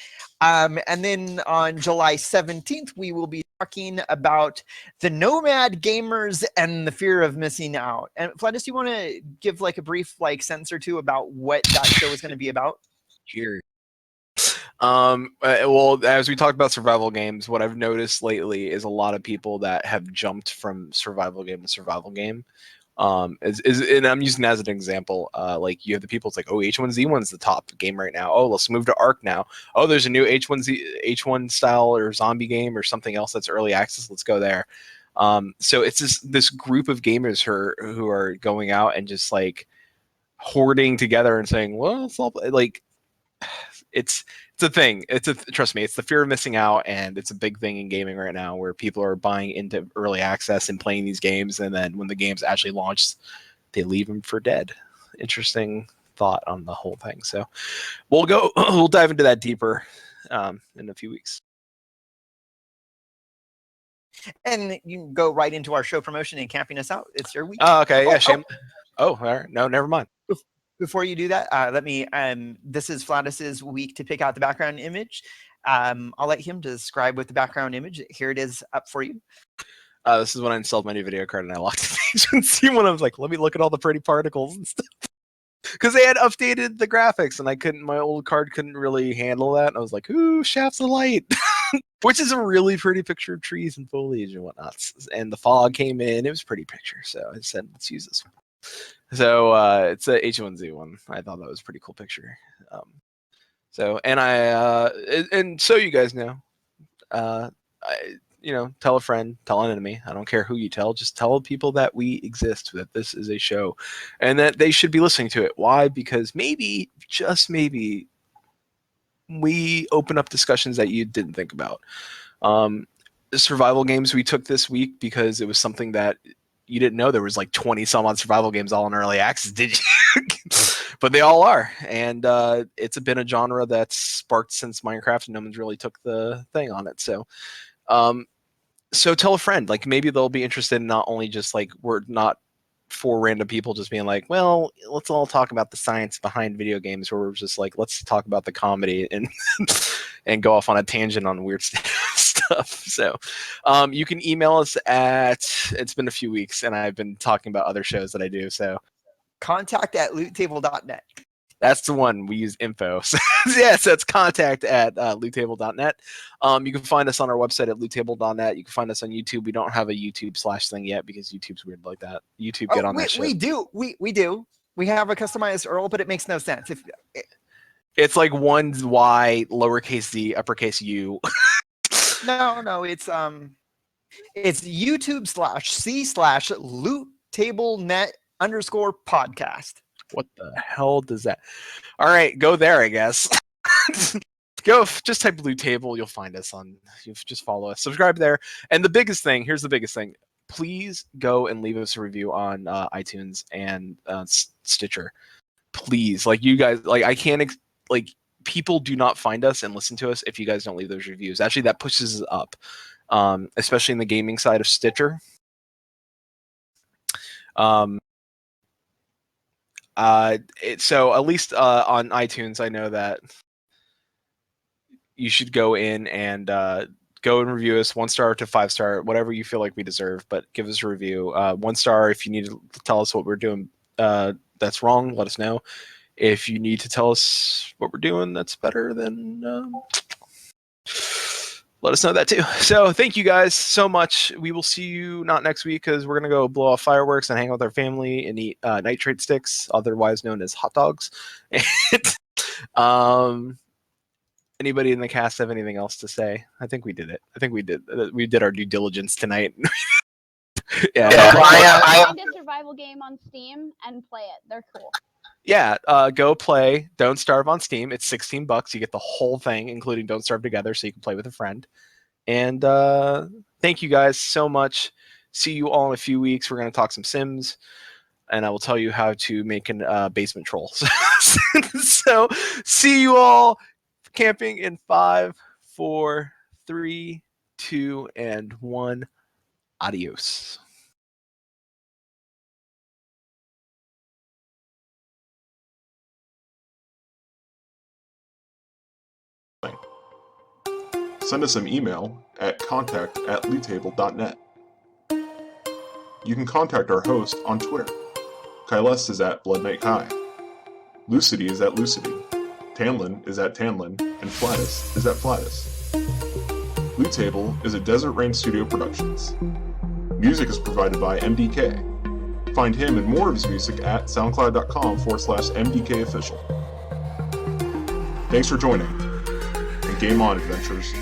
And then on July 17th, we will be talking about the Nomad Gamers and the fear of missing out. And Flatus, do you want to give like a brief sentence or two about what that show is going to be about? Sure. Well, as we talked about survival games, what I've noticed lately is a lot of people that have jumped from survival game to survival game. And I'm using that as an example. Like you have the people, it's like, oh, H1Z1's the top game right now. Oh, let's move to Ark now. Oh, there's a new H1 style or zombie game or something else that's early access. Let's go there. So it's this group of gamers who are going out and just like hoarding together and saying, well, it's all like it's a thing. Trust me, it's the fear of missing out, and it's a big thing in gaming right now where people are buying into early access and playing these games, and then when the games actually launch, they leave them for dead. Interesting thought on the whole thing. So we'll dive into that deeper in a few weeks. And you can go right into our show promotion and camping us out. It's your week. Oh, okay. Yeah, shame. Oh, all right. No, never mind. Before you do that, let me. This is Flatus's week to pick out the background image. I'll let him describe with the background image. Here it is up for you. This is when I installed my new video card and I locked the agency when I was like, let me look at all the pretty particles and stuff. Because they had updated the graphics and my old card couldn't really handle that. And I was like, ooh, shafts of light. Which is a really pretty picture of trees and foliage and whatnot. And the fog came in. It was a pretty picture. So I said, let's use this one. So it's a H1Z1. I thought that was a pretty cool picture. So you guys know, tell a friend, tell an enemy. I don't care who you tell. Just tell people that we exist, that this is a show, and that they should be listening to it. Why? Because maybe, just maybe, we open up discussions that you didn't think about. Survival games we took this week because it was something that you didn't know there was like 20 some odd survival games all in early access, did you? But they all are. And it's been a genre that's sparked since Minecraft, and no one's really took the thing on it. So tell a friend, like maybe they'll be interested in not only just like, we're not four random people just being like, well, let's all talk about the science behind video games, where we're just like, let's talk about the comedy and and go off on a tangent on weird stuff. So you can email us it's been a few weeks and I've been talking about other shows that I do. So contact@loottable.net. That's the one. We use info. So it's contact@loottable.net. You can find us on our website at loottable.net. You can find us on YouTube. We don't have a YouTube / thing yet because YouTube's weird like that. YouTube, get on that shit. We do. We have a customized URL, but it makes no sense. It's like 1Y, lowercase z, uppercase U. No, it's YouTube/C/LootTableNet_podcast. What the hell does that? All right, go there, I guess. Just type Loot Table. You'll find us just follow us, subscribe there. And here's the biggest thing. Please go and leave us a review on iTunes and Stitcher. Please, like you guys, like I can't, people do not find us and listen to us if you guys don't leave those reviews. Actually, that pushes us up, especially in the gaming side of Stitcher. So at least on iTunes, I know that you should go in and go and review us 1 star to 5 star, whatever you feel like we deserve, but give us a review. 1 star if you need to tell us what we're doing that's wrong, let us know. If you need to tell us what we're doing that's better, then let us know that too. So thank you guys so much. We will see you not next week because we're going to go blow off fireworks and hang out with our family and eat nitrate sticks, otherwise known as hot dogs. Anybody in the cast have anything else to say? I think we did it. I think we did our due diligence tonight. Yeah. Find a survival game on Steam and play it. They're cool. Yeah, go play Don't Starve on Steam. It's $16. You get the whole thing, including Don't Starve Together, so you can play with a friend. And thank you guys so much. See you all in a few weeks. We're going to talk some Sims, and I will tell you how to make a basement troll. So see you all camping in 5, 4, 3, 2, and 1. Adios. Send us an email at contact@lootable.net. You can contact our host on Twitter. Kylest is at Blood Knight Kai. Lucidity is at Lucidity. Tanlin is at Tanlin, and Flatus is at Flatus. Loot Table is a Desert Rain Studio Productions. Music is provided by MDK. Find him and more of his music at soundcloud.com/MDKofficial. Thanks for joining, and game on, adventurers.